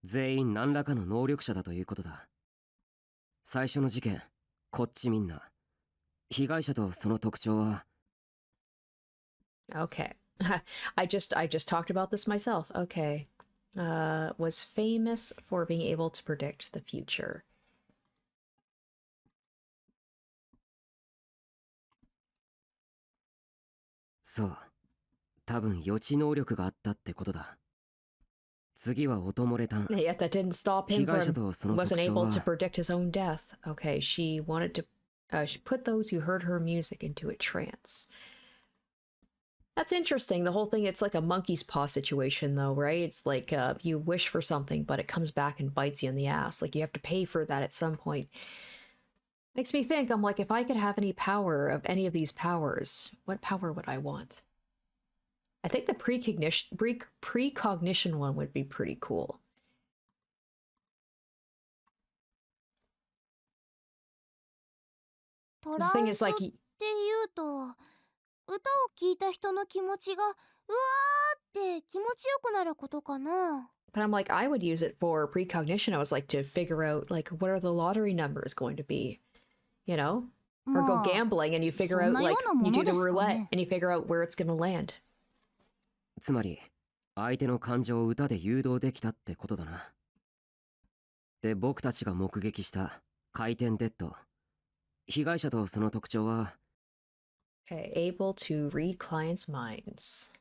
Speaker 3: 全員何らかの能力者だということだ。最初の事件、こっちみんな被害者とその特徴は。
Speaker 1: Okay. I just talked about this myself. Okay. Was famous for being able to predict the future.
Speaker 3: そう、多分予知能力があったってことだ。次は音漏れたん。
Speaker 1: Yet that didn't stop him
Speaker 3: 被害者
Speaker 1: from
Speaker 3: とその特
Speaker 1: wasn't
Speaker 3: 徴
Speaker 1: able to
Speaker 3: は
Speaker 1: predict his own death. Okay, she wanted to she put those who heard her music into a trance. That's interesting. The whole thing, it's like a monkey's paw situation, though, right? It's like you wish for something, but it comes back and bites you in the ass. Like you have to pay for that at some point. Makes me think, I'm like, if I could have any power of any of these powers, what power would I want? I think the precognition one would be pretty cool.
Speaker 5: ト
Speaker 1: The
Speaker 5: ラ
Speaker 1: thing
Speaker 5: ン
Speaker 1: is
Speaker 5: スっ
Speaker 1: like,
Speaker 5: ていうと、歌を聴いた人の気持ちがうわーって気持ちよくなることかな。
Speaker 1: but I'm like, I would use it for precognition. I was like, to figure out, like, what are the lottery numbers going to be? You know? Or go
Speaker 5: まあ
Speaker 1: gambling and you figure
Speaker 5: そん
Speaker 1: out,
Speaker 5: なよ
Speaker 1: like,
Speaker 5: うなも
Speaker 1: you
Speaker 5: の
Speaker 1: do
Speaker 5: で
Speaker 1: the
Speaker 5: すか
Speaker 1: roulette
Speaker 5: ね。
Speaker 1: and you figure out where it's gonna land.
Speaker 3: つまり相手の感情を歌で誘導できたってことだな。で、僕たちが目撃した回転デッド、被害者とその特徴は
Speaker 1: Okay, able to read clients' minds.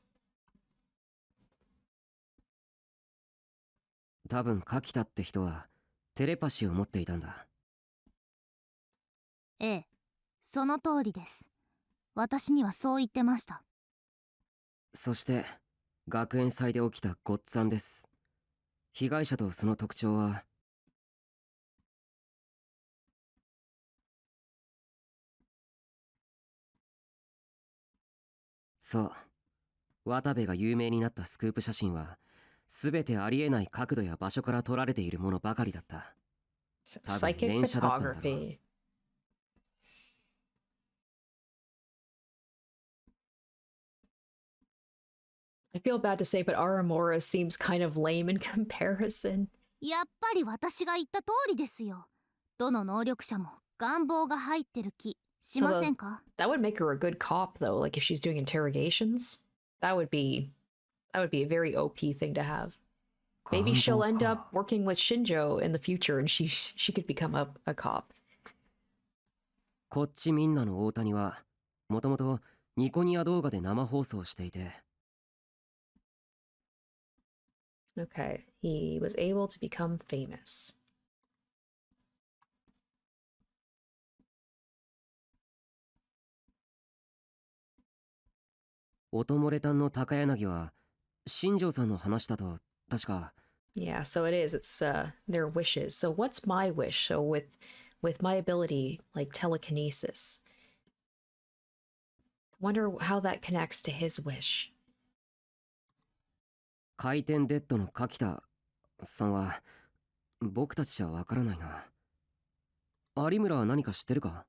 Speaker 3: 多分柿田って人はテレパシーを持っていたんだ。
Speaker 5: ええ、その通りです。私にはそう言ってました。
Speaker 3: そして学園祭で起きたごっつぁんです。被害者とその特徴はそう、渡部が有名になったスクープ写真は全てありえない角度や場所から撮られているものばかりだった。
Speaker 1: Psychic
Speaker 3: 連写だったんだろう。
Speaker 1: photography. I feel bad to say, but Aramora seems kind of lame in comparison.
Speaker 5: やっぱり私が言った通りですよ。どの能力者も願望が入ってる気しませんか？
Speaker 1: That would make her a good cop, though. Like if she's doing interrogations, that would be a very OP thing to have. Maybe she'll end up working with Shinjo in the future, and she could become a cop.
Speaker 3: こっちみんなの大谷はもともとニコニア動画で生放送していて、
Speaker 1: Okay, he was able to become famous.
Speaker 3: 音漏れたんの高柳は新庄さんの話だと確か
Speaker 1: Yeah, so it is. It's their wishes. So what's my wish? So with my ability, like telekinesis, wonder how that connects to his wish.
Speaker 3: 回転デッドの柿田さんは僕たちじゃわからないな。有村は何か知ってるか？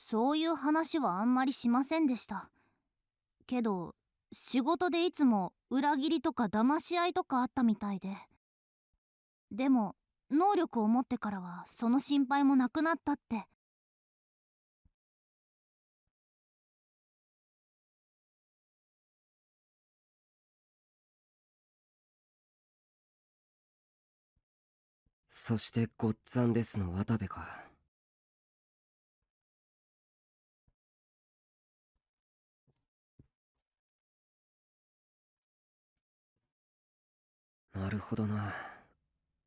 Speaker 5: そういう話はあんまりしませんでした。けど仕事でいつも裏切りとか騙し合いとかあったみたいで。でも能力を持ってからはその心配もなくなったって。
Speaker 3: そしてごっつぁんですの渡部か。なるほどな。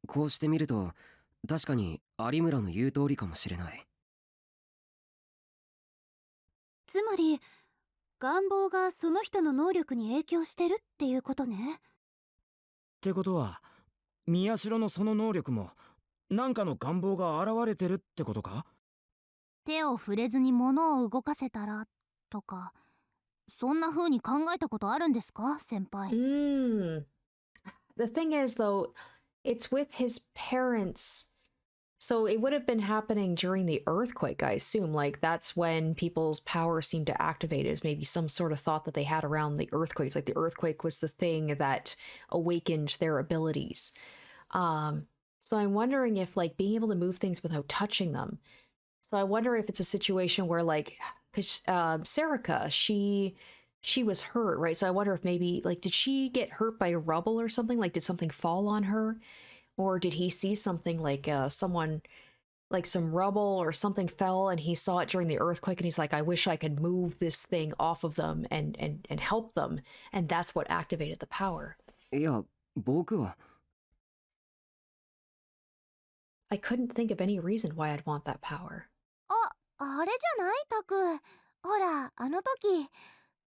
Speaker 3: こうして見ると確かに有村の言う通りかもしれない。
Speaker 5: つまり願望がその人の能力に影響してるっていうことね。
Speaker 7: ってことは宮代のその能力も何かの願望が現れてるってことか？
Speaker 5: 手を触れずに物を動かせたらとか、そんな風に考えたことあるんですか、先輩？
Speaker 1: The thing is, though, it's with his parents. So it would have been happening during the earthquake, I assume. Like, that's when people's power seemed to activate. Is maybe some sort of thought that they had around the earthquakes. Like, the earthquake was the thing that awakened their abilities. So I'm wondering if, like, being able to move things without touching them. So I wonder if it's a situation where, like, because Serica, she was hurt, right? So I wonder if maybe, like, did she get hurt by rubble or something? Like, did something fall on her? Or did he see something like someone, like some rubble or something fell and he saw it during the earthquake and he's like, I wish I could move this thing off of them and help them. And that's what activated the power.
Speaker 3: いや、僕は
Speaker 1: I couldn't think of any reason why I'd want that power.
Speaker 5: あ、あれじゃないタク。ほら、あの時。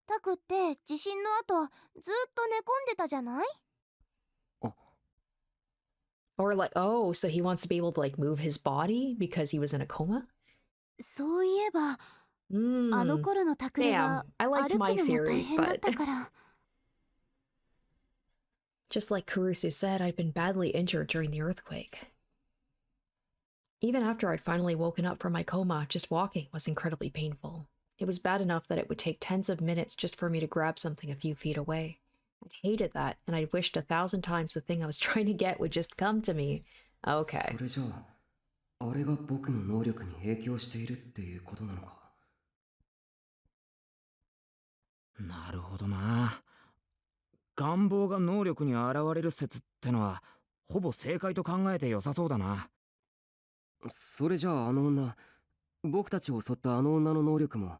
Speaker 5: タクって地震の後、ずっと寝込んでたじゃない？
Speaker 1: Or like, oh, so he wants to be able to like move his body because he was in a coma?
Speaker 5: そういえば、あの
Speaker 1: Mm.
Speaker 5: 頃のタクル
Speaker 1: Damn,
Speaker 5: は
Speaker 1: I liked
Speaker 5: 歩く
Speaker 1: my
Speaker 5: のも大
Speaker 1: theory,
Speaker 5: 変だっ
Speaker 1: but
Speaker 5: たから。
Speaker 1: just like Kurusu said, I'd been badly injured during the earthquake. Even after I'd finally woken up from my coma, just walking was incredibly painful. It was bad enough that it would take tens of minutes just for me to grab something a few feet away. I'd hated that, and I'd wished 1,000 times the thing I was trying to get would just come to me. Okay.
Speaker 3: それじゃあ、あれが僕の能力に影響しているっていうことなのか。
Speaker 7: なるほどな。願望が能力に現れる説ってのはほぼ正解と考えて良さそうだな。
Speaker 3: それじゃああの女、僕たちを襲ったあの女の能力も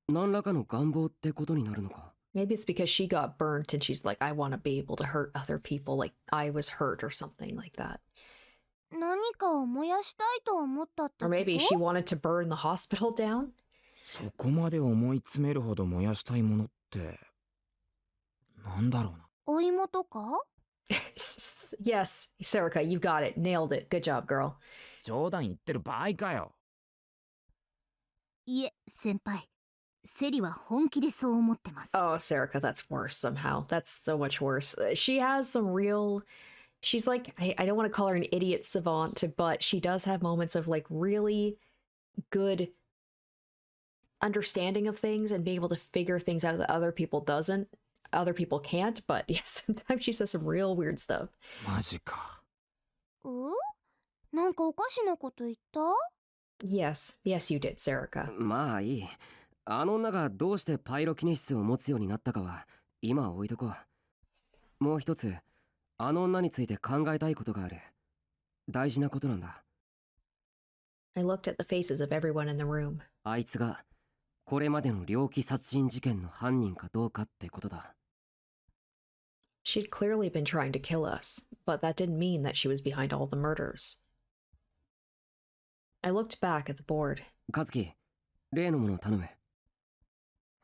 Speaker 3: 何らかの願望ってことになるのか。
Speaker 1: Maybe it's because she got burnt and she's like, I want to be able to hurt other people like I was hurt or something like that.
Speaker 5: 何かを燃やしたいと思ったってこ
Speaker 1: Or
Speaker 5: と？
Speaker 1: maybe she wanted to burn the hospital down?
Speaker 7: そこまで思い詰めるほど燃やしたいものってなんだろうな。
Speaker 5: お芋とか？
Speaker 1: Yes, Serica, you got it. Nailed it. Good job, girl.
Speaker 7: 冗談言ってる場合かよ。
Speaker 5: いえ、先輩。セリは本気でそう思ってます。
Speaker 1: Oh, Serica, that's worse somehow. That's so much worse. She has some real. She's like, I don't want to call her an idiot savant, but she does have moments of like really good understanding of things and being able to figure things out that other people can't. But yeah, sometimes she says some real weird stuff.
Speaker 7: マジか。
Speaker 5: なんかおかしなこと言った？
Speaker 1: Yes, you did, Serica.
Speaker 3: まあいい。あの女がどうしてパイロキネシスを持つようになったかは今は置いとこう。もう一つ、あの女について考えたいことがある。大事なことなんだ。
Speaker 1: I looked at the faces of everyone in the room.
Speaker 3: あいつがこれまでの猟奇殺人事件の犯人かどうかってことだ。
Speaker 1: She'd clearly been trying to kill us, but that didn't mean that she was behind all the murders. I looked back at the board.
Speaker 3: カズキ、例のものを頼む。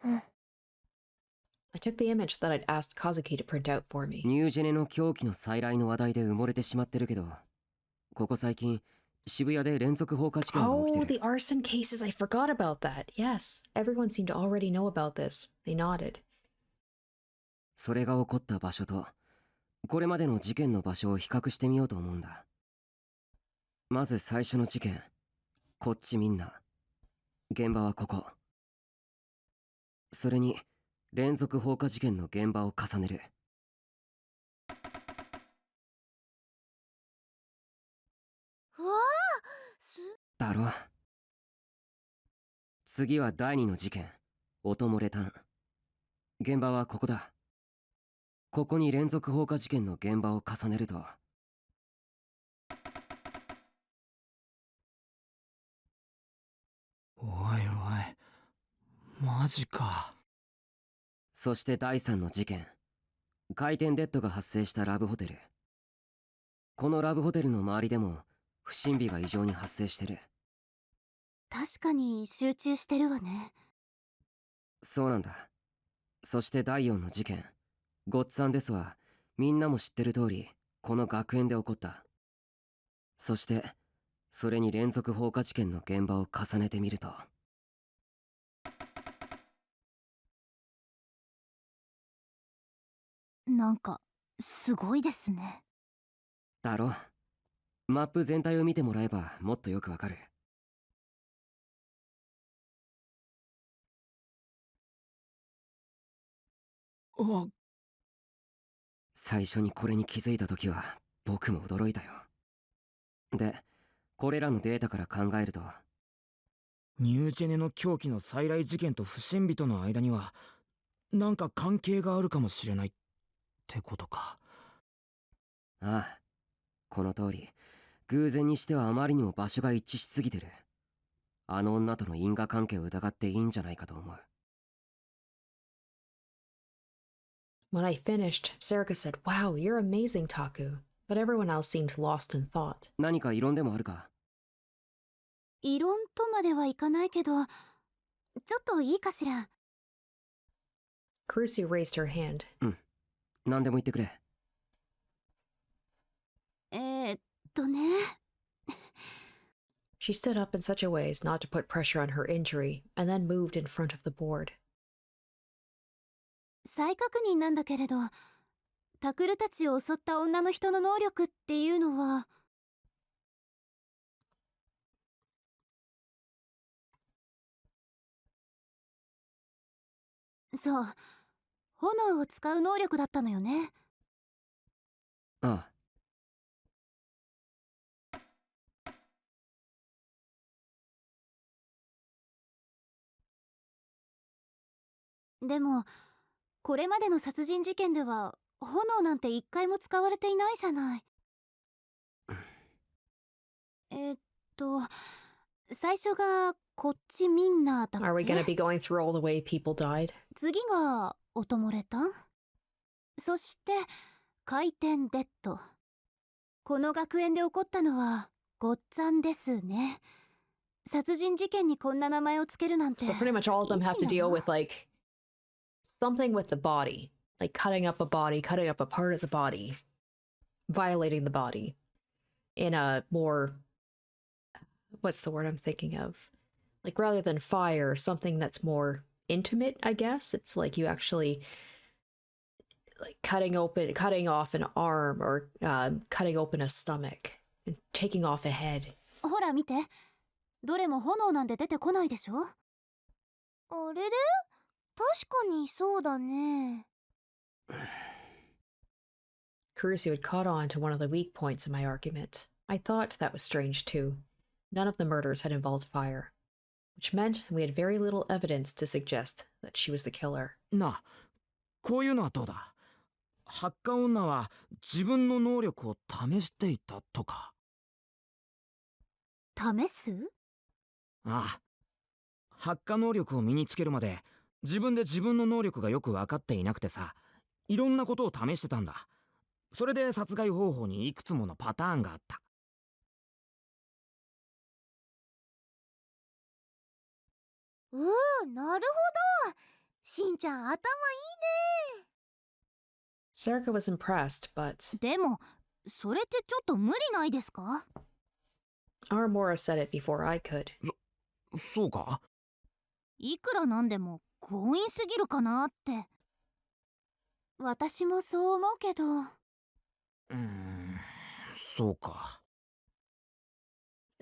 Speaker 1: I took the image that I'd asked Kazuki to print out for me.
Speaker 3: ニュージェネの狂気の再来の話題で埋もれてしまってるけど、ここ最近、渋谷で連続放火事件が起き
Speaker 1: Oh,
Speaker 3: て
Speaker 1: the
Speaker 3: る。
Speaker 1: arson cases. I forgot about that. Yes, everyone seemed to already know about this. They nodded.
Speaker 3: それが起こった場所と、これまでの事件の場所を比較してみようと思うんだ。まず最初の事件、こっちみんな。現場はここ。それに、連続放火事件の現場を重ねる。
Speaker 5: うわー、
Speaker 3: だろ。次は第二の事件、音漏れ炭。現場はここだ。ここに連続放火事件の現場を重ねると。
Speaker 7: おいおい、マジか。
Speaker 3: そして第3の事件、回転デッドが発生したラブホテル。このラブホテルの周りでも不審火が異常に発生してる。
Speaker 5: 確かに集中してるわね。
Speaker 3: そうなんだ。そして第4の事件、ゴッツァンデスはみんなも知ってる通りこの学園で起こった。そしてそれに連続放火事件の現場を重ねてみると。
Speaker 5: なんかすごいですね。
Speaker 3: だろ。マップ全体を見てもらえばもっとよくわかる。最初にこれに気づいた時は僕も驚いたよ。で、これらのデータから考えると、
Speaker 7: ニュージェネの狂気の再来事件と不審火との間にはなんか関係があるかもしれないってことか。
Speaker 3: ああ、この通り、偶然にしてはあまりにも場所が一致しすぎてる。あの女との因果関係を疑っていいんじゃないかと思う。
Speaker 1: When I finished, Serica said, Wow, you're amazing, Taku. But everyone else seemed lost in thought.
Speaker 3: 何か異論でもあるか？
Speaker 5: 異論とまではいかないけど、ちょっといいかしら。
Speaker 1: Kurusu raised her hand.
Speaker 3: 何でも言ってくれ。
Speaker 5: ね。
Speaker 1: She stood up in such a way as not to put pressure on her injury, and then moved in front of the board.
Speaker 5: 再確認なんだけれど、タクルたちを襲った女の人の能力っていうのは、そう、炎を使う能力だったのよね。
Speaker 3: ああ。
Speaker 5: でも、これまでの殺人事件では炎なんて一回も使われていないじゃない。最初がこっちみんなだっ
Speaker 1: Are we
Speaker 5: け？
Speaker 1: gonna be going through all the way people died?
Speaker 5: 次が音漏れた？そして回転デッド。この学園で起こったのはごっつぁんですね。殺人事件にこんな名前をつけるなんて
Speaker 1: So pretty much all of them have to
Speaker 5: 不謹慎
Speaker 1: deal
Speaker 5: な。
Speaker 1: with like something with the body, like cutting up a body, cutting up a part of the body, violating the body in a more, what's the word I'm thinking of? Like rather than fire, something that's more intimate, I guess. It's like you actually like cutting off an arm or cutting open a stomach and taking off a head.
Speaker 5: ほら見て、どれも炎なんて出てこないでしょ。あれれ、確かにそうだね。
Speaker 1: Kurusu had caught on to one of the weak points in my argument. I thought that was strange too. None of the murders had involved fire, which meant we had very little evidence to suggest that she was the killer.
Speaker 7: なあ、こういうのはどうだ。発火女は自分の能力を試していたとか。
Speaker 5: 試す？
Speaker 7: ああ、発火能力を身につけるまで自分で自分の能力がよく分かっていなくてさ、いろんなことを試してたんだ。それで殺害方法にいくつものパターンがあった。
Speaker 5: なるほど。しんちゃん頭いいね。
Speaker 1: Sarika was impressed, but
Speaker 5: でも、それってちょっと無理ないですか？
Speaker 1: Aramora said it before I could.
Speaker 7: そうか？
Speaker 5: いくらなんでも強引すぎるかなって。私もそう思うけど。
Speaker 7: そうか。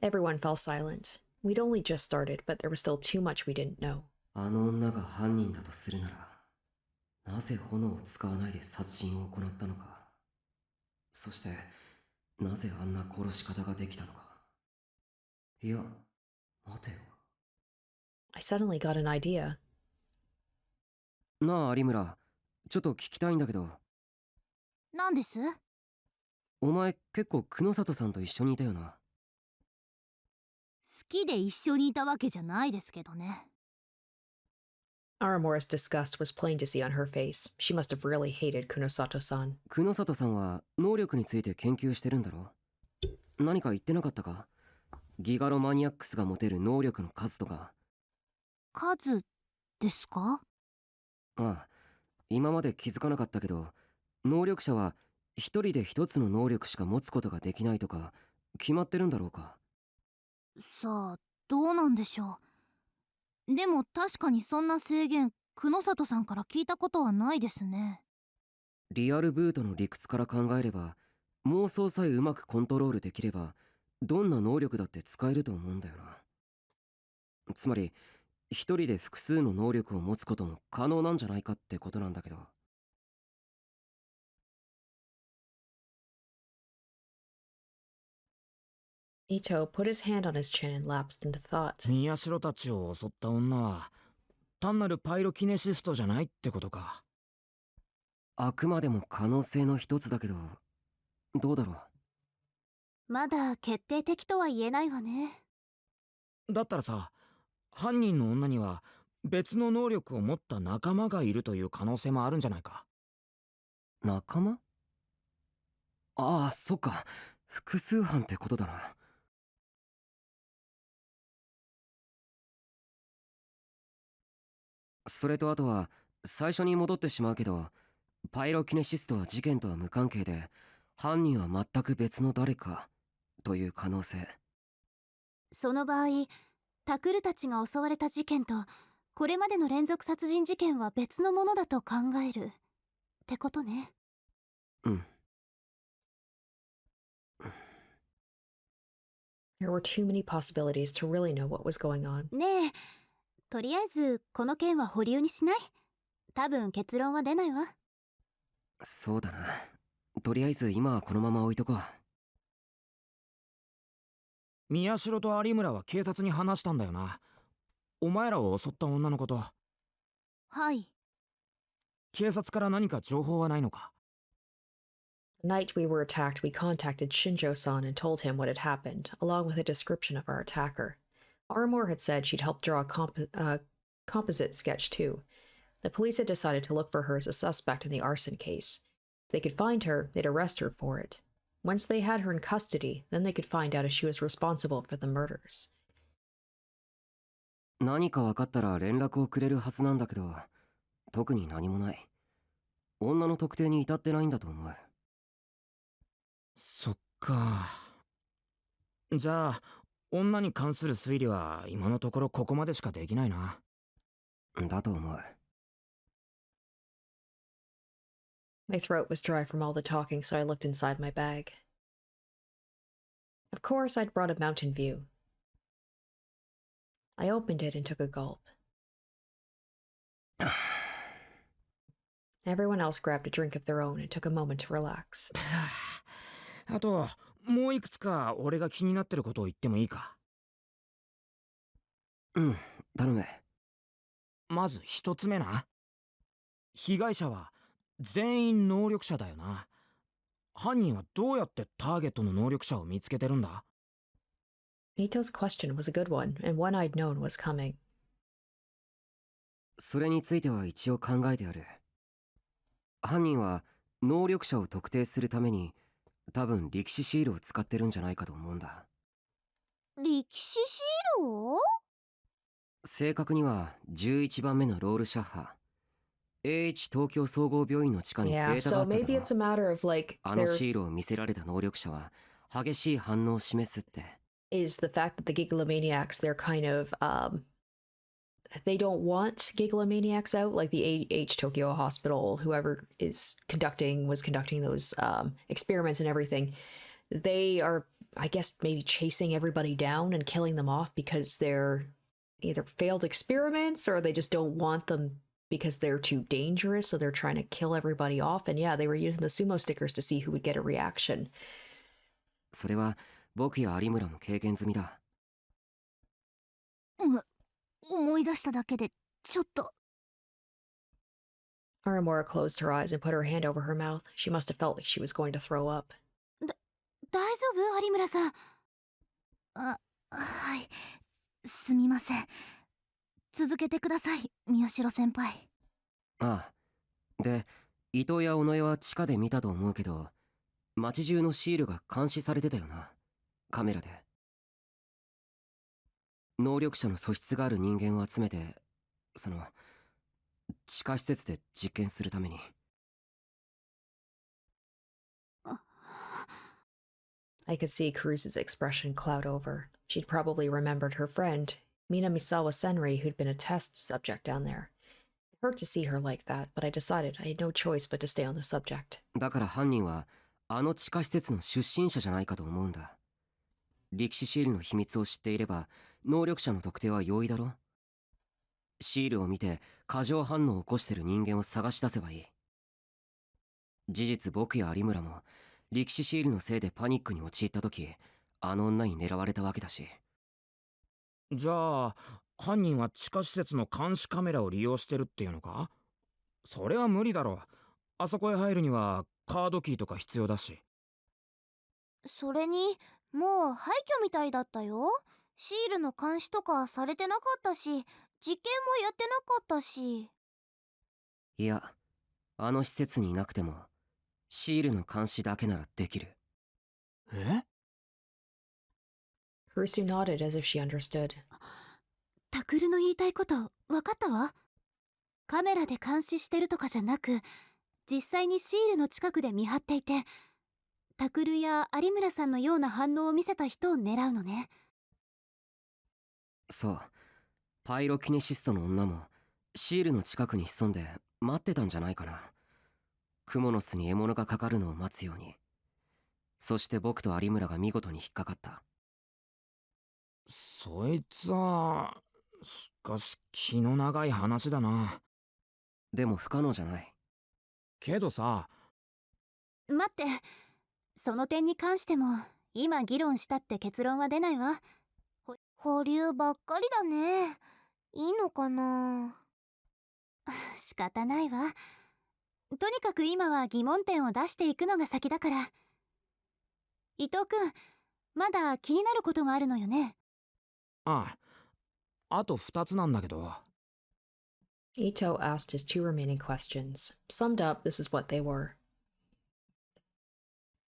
Speaker 1: Everyone fell silent. We'd only just started, but there was still too much we didn't know.
Speaker 3: あの女が犯人だとするなら、なぜ炎を使わないで殺人を行ったのか。そして、なぜあんな殺し方ができたのか。いや、待てよ。
Speaker 1: I suddenly got an idea.
Speaker 3: なあ、有村。ちょっと聞きたいんだけど。
Speaker 5: なんです？
Speaker 3: お前結構久野里さんと一緒にいたよな。
Speaker 5: 好きで一緒にいたわけじゃないですけどね。
Speaker 1: Aramora's disgust was plain to see on her face. She must have really hated Kunosato-san.
Speaker 3: 久野里さんは能力について研究してるんだろ？何か言ってなかったか？ギガロマニアックスが持てる能力の数とか。
Speaker 5: 数ですか？
Speaker 3: ああ、今まで気づかなかったけど、能力者は一人で一つの能力しか持つことができないとか決まってるんだろうか？
Speaker 5: さあ、どうなんでしょう。でも確かにそんな制限、久野里さんから聞いたことはないですね。
Speaker 3: リアルブートの理屈から考えれば、妄想さえうまくコントロールできればどんな能力だって使えると思うんだよな。つまり一人で複数の能力を持つことも可能なんじゃないかってことなんだけど。
Speaker 1: Ito put his hand on his chin and lapsed into thought.
Speaker 7: 宮代たちを襲った女は単なるパイロキネシストじゃないってことか。
Speaker 3: あくまでも可能性の一つだけど、どうだろう。
Speaker 5: まだ決定的とは言えないわね。
Speaker 7: だったらさ、犯人の女には別の能力を持った仲間がいるという可能性もあるんじゃないか。
Speaker 3: 仲間？ああ、そっか。複数犯ってことだな。それとあとは最初に戻ってしまうけど、パイロキネシストは事件とは無関係で、犯人は全く別の誰かという可能性。
Speaker 5: その場合、タクルたちが襲われた事件とこれまでの連続殺人事件は別のものだと考えるってことね。
Speaker 3: うん。
Speaker 1: There were too many possibilities to really know what was going on.
Speaker 5: ねえ、とりあえずこの件は保留にしない？多分結論は出ないわ。
Speaker 3: そうだな。とりあえず今はこのまま置いとこう。
Speaker 7: 宮代と有村は警察に話したんだよな。お前らを襲った女のこと。
Speaker 5: はい。
Speaker 7: 警察から何か情報はないのか？
Speaker 1: The night we were attacked, we contacted Shinjo-san and told him what had happened, along with a description of our attacker. Aramore had said she'd helped draw a composite sketch too. The police had decided to look for her as a suspect in the arson case. If they could find her, they'd arrest her for it. Once they had her in custody, then they could find out if she was responsible for the murders.
Speaker 3: 何か分かったら連絡をくれるはずなんだけど、特に何もない。女の特定に至ってないんだと思う。
Speaker 7: そっか。じゃあ女に関する推理は今のところここまでしかできないな。
Speaker 3: だと思う。
Speaker 1: My throat was dry from all the talking, so I looked inside my bag. Of course, I'd brought a mountain view. I opened it and took a gulp. Everyone else grabbed a drink of their own and took a moment to relax.
Speaker 7: あともういくつか俺が気になってることを言ってもいいか？
Speaker 3: うん、頼む。
Speaker 7: まず一つ目な。被害者は全員能力者だよな。犯人はどうやってターゲットの能力者を見つけてるんだ？
Speaker 1: Mito's question was a good one, and one I'd known was coming.
Speaker 3: それについては一応考えてある。犯人は能力者を特定するために多分力士シールを使ってるんじゃないかと思うんだ。
Speaker 5: 力士シールを？
Speaker 3: 正確には11番目のロールシャッハ。AH 東京総合病院の地下にデ
Speaker 1: Yeah,
Speaker 3: ータがあ
Speaker 1: so
Speaker 3: っただ
Speaker 1: maybe
Speaker 3: ろ
Speaker 1: it's a matter of like
Speaker 3: あの
Speaker 1: there
Speaker 3: シールを見せられた能力者は激しい反応を示すって。
Speaker 1: is the fact that the Gigalomaniacs, they're kind of they don't want Gigalomaniacs out, like the AH Tokyo Hospital, whoever was conducting those experiments and everything. They are, I guess, maybe chasing everybody down and killing them off because they're either failed experiments or they just don't want them because they're too dangerous, so they're trying to kill everybody off. And yeah, they were using the sumo stickers to see who would get a reaction.
Speaker 3: それは僕や有村も経験済みだ。
Speaker 5: 思い出しただけでちょっと。
Speaker 1: Aramora closed her eyes and put her hand over her mouth. She must have felt like she was going to throw up.
Speaker 5: 大丈夫有村さん？はい。すみません。続けてください、宮代先輩。
Speaker 3: ああ。で、伊藤や尾上は地下で見たと思うけど、街中のシールが監視されてたよな。カメラで。能力者の素質がある人間を集めて、地下施設で実験するために。
Speaker 1: I could see Cruz's expression cloud over. She'd probably remembered her friend, Minamisawa Senri, who'd been a test subject down there. It hurt to see her like that, but I decided I had no choice but to stay on the subject.
Speaker 3: だから犯人は、あの地下施設の出身者じゃないかと思うんだ。力士シールの秘密を知っていれば、能力者の特定は容易だろ？シールを見て過剰反応を起こしてる人間を探し出せばいい。事実僕や有村も力士シールのせいでパニックに陥った時、あの女に狙われたわけだし。
Speaker 7: じゃあ犯人は地下施設の監視カメラを利用してるっていうのか？それは無理だろ。あそこへ入るにはカードキーとか必要だし。
Speaker 5: それにもう廃墟みたいだったよ。シールの監視とかされてなかったし、実験もやってなかったし。
Speaker 3: いや、あの施設にいなくてもシールの監視だけならできる。
Speaker 7: え？
Speaker 1: Kurusu nodded as if she understood.
Speaker 5: タクルの言いたいこと分かったわ。カメラで監視してるとかじゃなく、実際にシールの近くで見張っていて、タクルや有村さんのような反応を見せた人を狙うのね。
Speaker 3: そう。パイロキネシストの女もシールの近くに潜んで待ってたんじゃないかな。クモの巣に獲物がかかるのを待つように。そして僕と有村が見事に引っかかった。
Speaker 7: そいつはしかし気の長い話だな。
Speaker 3: でも不可能じゃない。
Speaker 7: けどさ。
Speaker 5: 待って、その点に関しても今議論したって結論は出ないわ。保留ばっかりだね。いいのかな。仕方ないわ。とにかく今は疑問点を出していくのが先だから。伊藤くん、まだ気になることがあるのよね。
Speaker 7: ああ、あと2つなんだけど。
Speaker 1: Ito asked his two remaining questions. Summed up, this is what they were.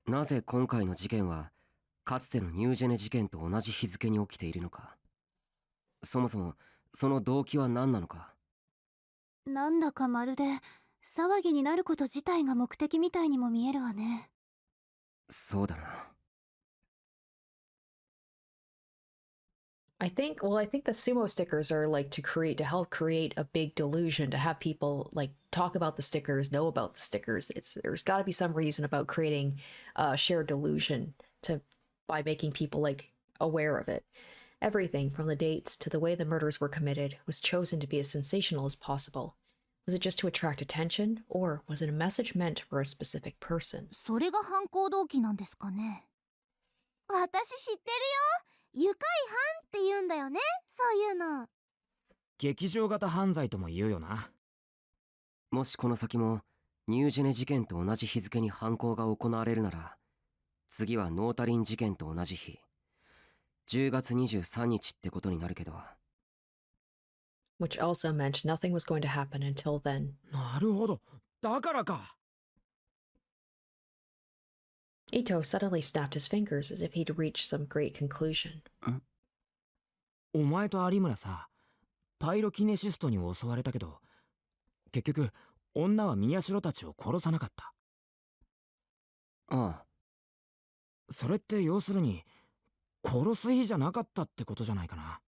Speaker 3: なぜ今回の事件はかつてのニュージェネ事件と同じ日付に起きているのか。そもそもその動機は何なのか。
Speaker 5: なんだかまるで騒ぎになること自体が目的みたいにも見えるわね。
Speaker 3: そうだな。
Speaker 1: I think the sumo stickers are like to help create a big delusion, to have people like talk about the stickers, know about the stickers. There's got to be some reason about creating a shared delusion by making people like aware of it. Everything from the dates to the way the murders were committed was chosen to be as sensational as possible. Was it just to attract attention, or was it a message meant for a specific person?
Speaker 5: それが犯行動機なんですかね。私知ってるよ。愉快犯って言うんだよね、そういうの。
Speaker 7: 劇場型犯罪とも言うよな。
Speaker 3: もしこの先もニュージェネ事件と同じ日付に犯行が行われるなら、次はノータリン事件と同じ日、10月23日ってことになるけど。
Speaker 1: Which also meant nothing was going to happen until then.
Speaker 7: なるほど。だからか。
Speaker 1: Ito suddenly snapped his fingers as if he'd reached some great conclusion.
Speaker 7: お前と有村さ、パイロキネシストに襲われたけど、結局女は宮代たちを殺さなかった。
Speaker 3: ああ。
Speaker 7: それって要するに殺す日じゃなかったってことじゃないかな。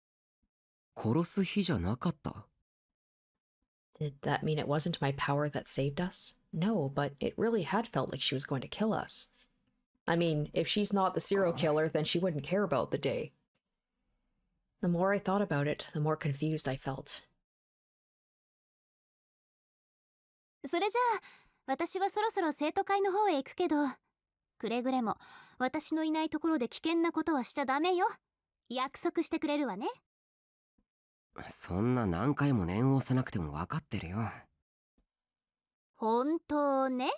Speaker 3: 殺す日じゃなかった？
Speaker 1: Did that mean it wasn't my power that saved us? No, but it really had felt like she was going to kill us. I mean, if she's not the serial killer, then she wouldn't care about the day. The more I thought about it, the more confused I felt.
Speaker 5: それじゃあ、私はそろそろ生徒会の方へ行くけど、くれぐれも私のいないところで危険なことはしちゃダメよ。約束してくれるわね。
Speaker 3: そんな何回も念を押さなくても分かってるよ。
Speaker 5: 本当ね。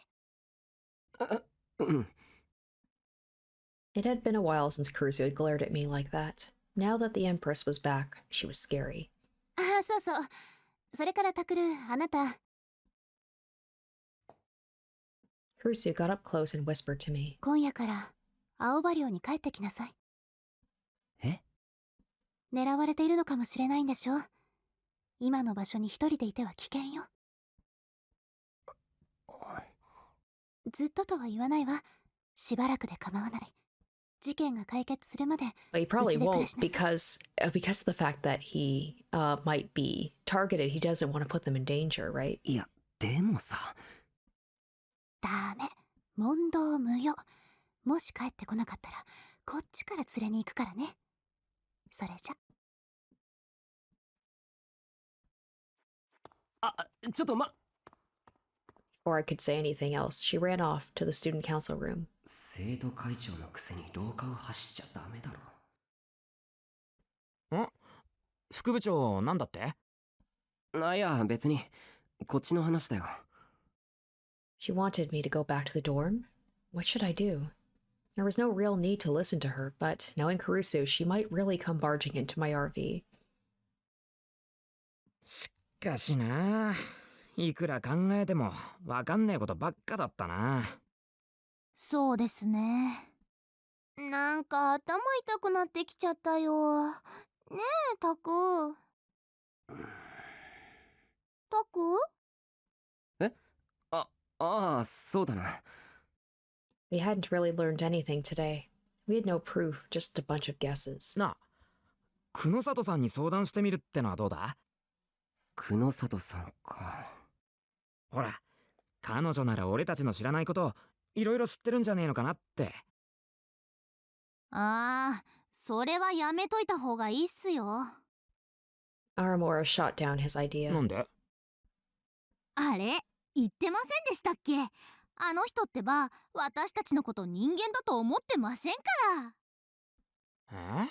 Speaker 3: うん。
Speaker 1: It had been a while since Kurusu had glared at me like that. Now that the Empress was back, she was scary.
Speaker 5: ああ、そうそう。それからタクル、あなた。
Speaker 1: Kurusu got up close and whispered to me.
Speaker 5: 今夜から青葉寮に帰ってきなさい。
Speaker 3: え？
Speaker 5: 狙われているのかもしれないんでしょ。今の場所に一人でいては危険よ。ずっととは言わないわ。しばらくで構わない。事件が解決するまで。
Speaker 1: But he probably won't because of the fact that he might be targeted. He doesn't want to put them in danger, right?
Speaker 3: いや、でもさ。
Speaker 5: ダメ。問答無用。もし帰ってこなかったら、こっちから連れに行くからね。それじゃ。
Speaker 3: ちょっと
Speaker 1: Before I could say anything else, she ran off to the student council room.
Speaker 3: 生徒会長のくせに廊下を走っちゃダメだろ。
Speaker 7: ん？副部長なんだって？
Speaker 3: いや、別にこっちの話だよ。
Speaker 1: She wanted me to go back to the dorm? What should I do? There was no real need to listen to her, but knowing Kurusu, she might really come barging into my RV.
Speaker 7: しかしな、いくら考えてもわかんねえことばっかだったな。
Speaker 5: そうですね。なんか頭痛くなってきちゃったよ。ねえ、タク。タク？
Speaker 3: ああ、そうだな。
Speaker 1: We hadn't really learned anything today. We had no proof, just a bunch of guesses.
Speaker 7: なあ、久野里さんに相談してみるってのはどうだ？
Speaker 3: 久野里さんか。
Speaker 7: ほら、彼女なら俺たちの知らないことをいろいろ知ってるんじゃねえのかなって。
Speaker 5: ああ、それはやめといた方がいいっすよ。
Speaker 1: Aramora shot down his
Speaker 7: な
Speaker 1: idea.
Speaker 7: んで？
Speaker 5: あれ言ってませんでしたっけ？あの人ってば、私たちのこと人間だと思ってませんから。
Speaker 7: え？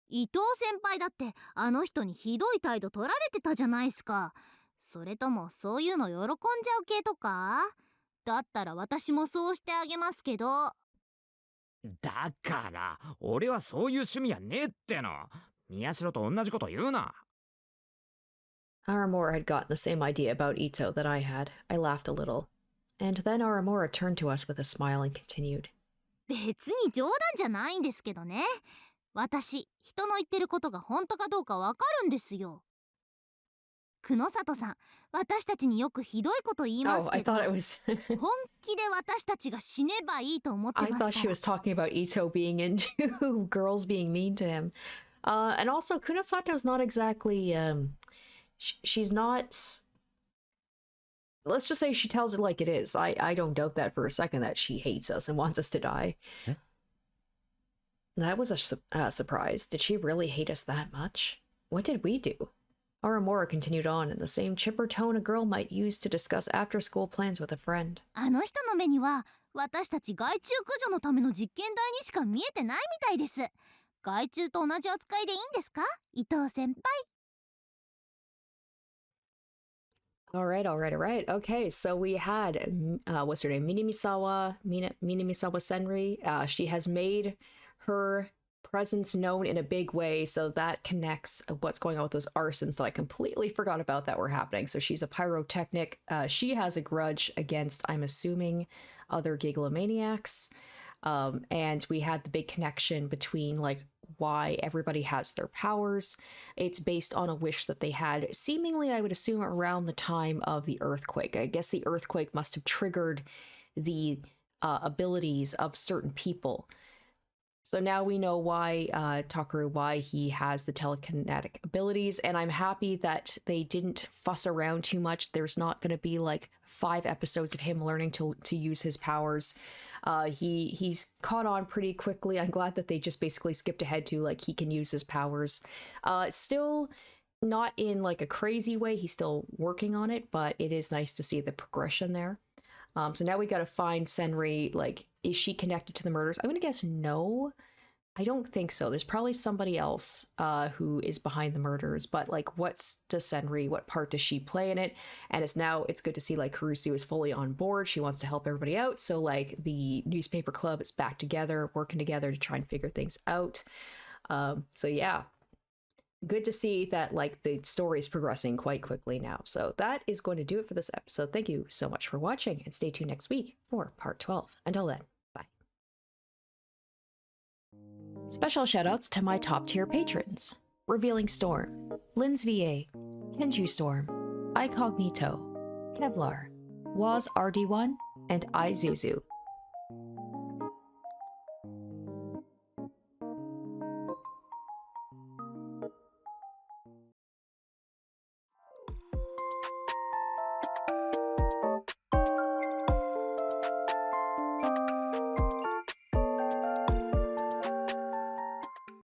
Speaker 5: 伊藤先輩だってあの人にひどい態度取られてたじゃないすか。それともそういうの喜んじゃう系とか？だったら私もそうしてあげますけど。
Speaker 7: だから俺はそういう趣味やねえっての。宮代と同じこと言うな。
Speaker 1: Aramora had gotten the same idea about Ito that I had. I laughed a little. And then Aramora turned to us with a smile and continued.
Speaker 5: 別に冗談じゃないんですけどね。私、人の言ってることが本当かどうかわかるんですよ。久野里さん、私たちによくひどいこと言います
Speaker 1: Oh, I
Speaker 5: けど、
Speaker 1: thought it was.
Speaker 5: 本気で私たちが死ねばいいと思って
Speaker 1: I
Speaker 5: ますか
Speaker 1: thought she
Speaker 5: ら。
Speaker 1: was talking about Ito being into girls being mean to him. And also, Kunosato's not exactly. She's not. Let's just say she tells it like it is. I don't doubt that for a second that she hates us and wants us to die.
Speaker 3: Eh?
Speaker 1: That was a surprise. Did she really hate us that much? What did we do? Aramora continued on in the same chipper tone a girl might use to discuss after-school plans with a friend.
Speaker 5: あの人の目には私たち害虫駆除のための実験台にしか見えてないみたいです。害虫と同じ扱いでいいんですか、伊藤先輩。
Speaker 1: All right. Okay, so we had, what's her name? Minamisawa Senri. She has made her presence known in a big way, so that connects what's going on with those arsons that I completely forgot about that were happening. So she's a pyrotechnic. She has a grudge against, I'm assuming, other gigalomaniacs. And we had the big connection between like why everybody has their powers. It's based on a wish that they had, seemingly, I would assume, around the time of the earthquake. I guess the earthquake must have triggered the abilities of certain people. So now we know why Takaru, why he has the telekinetic abilities, and I'm happy that they didn't fuss around too much. There's not going to be like 5 episodes of him learning to use his powers. He's caught on pretty quickly. I'm glad that they just basically skipped ahead to like he can use his powers. Still not in like a crazy way. He's still working on it, but it is nice to see the progression there. So now we got to find Senri. Like, is she connected to the murders? I'm gonna guess no. I don't think so. There's probably somebody else who is behind the murders, but like, what's to Senri? What part does she play in it? And it's good to see like Kurusu is fully on board. She wants to help everybody out. So like the newspaper club is back together, working together to try and figure things out. So yeah, good to see that like the story is progressing quite quickly now. So that is going to do it for this episode. Thank you so much for watching, and stay tuned next week for part 12. Until then, bye. Special shoutouts to my top tier patrons: Revealing Storm, Linz VA, Kenju Storm, iCognito, Kevlar, Waz RD1, and iZuzu.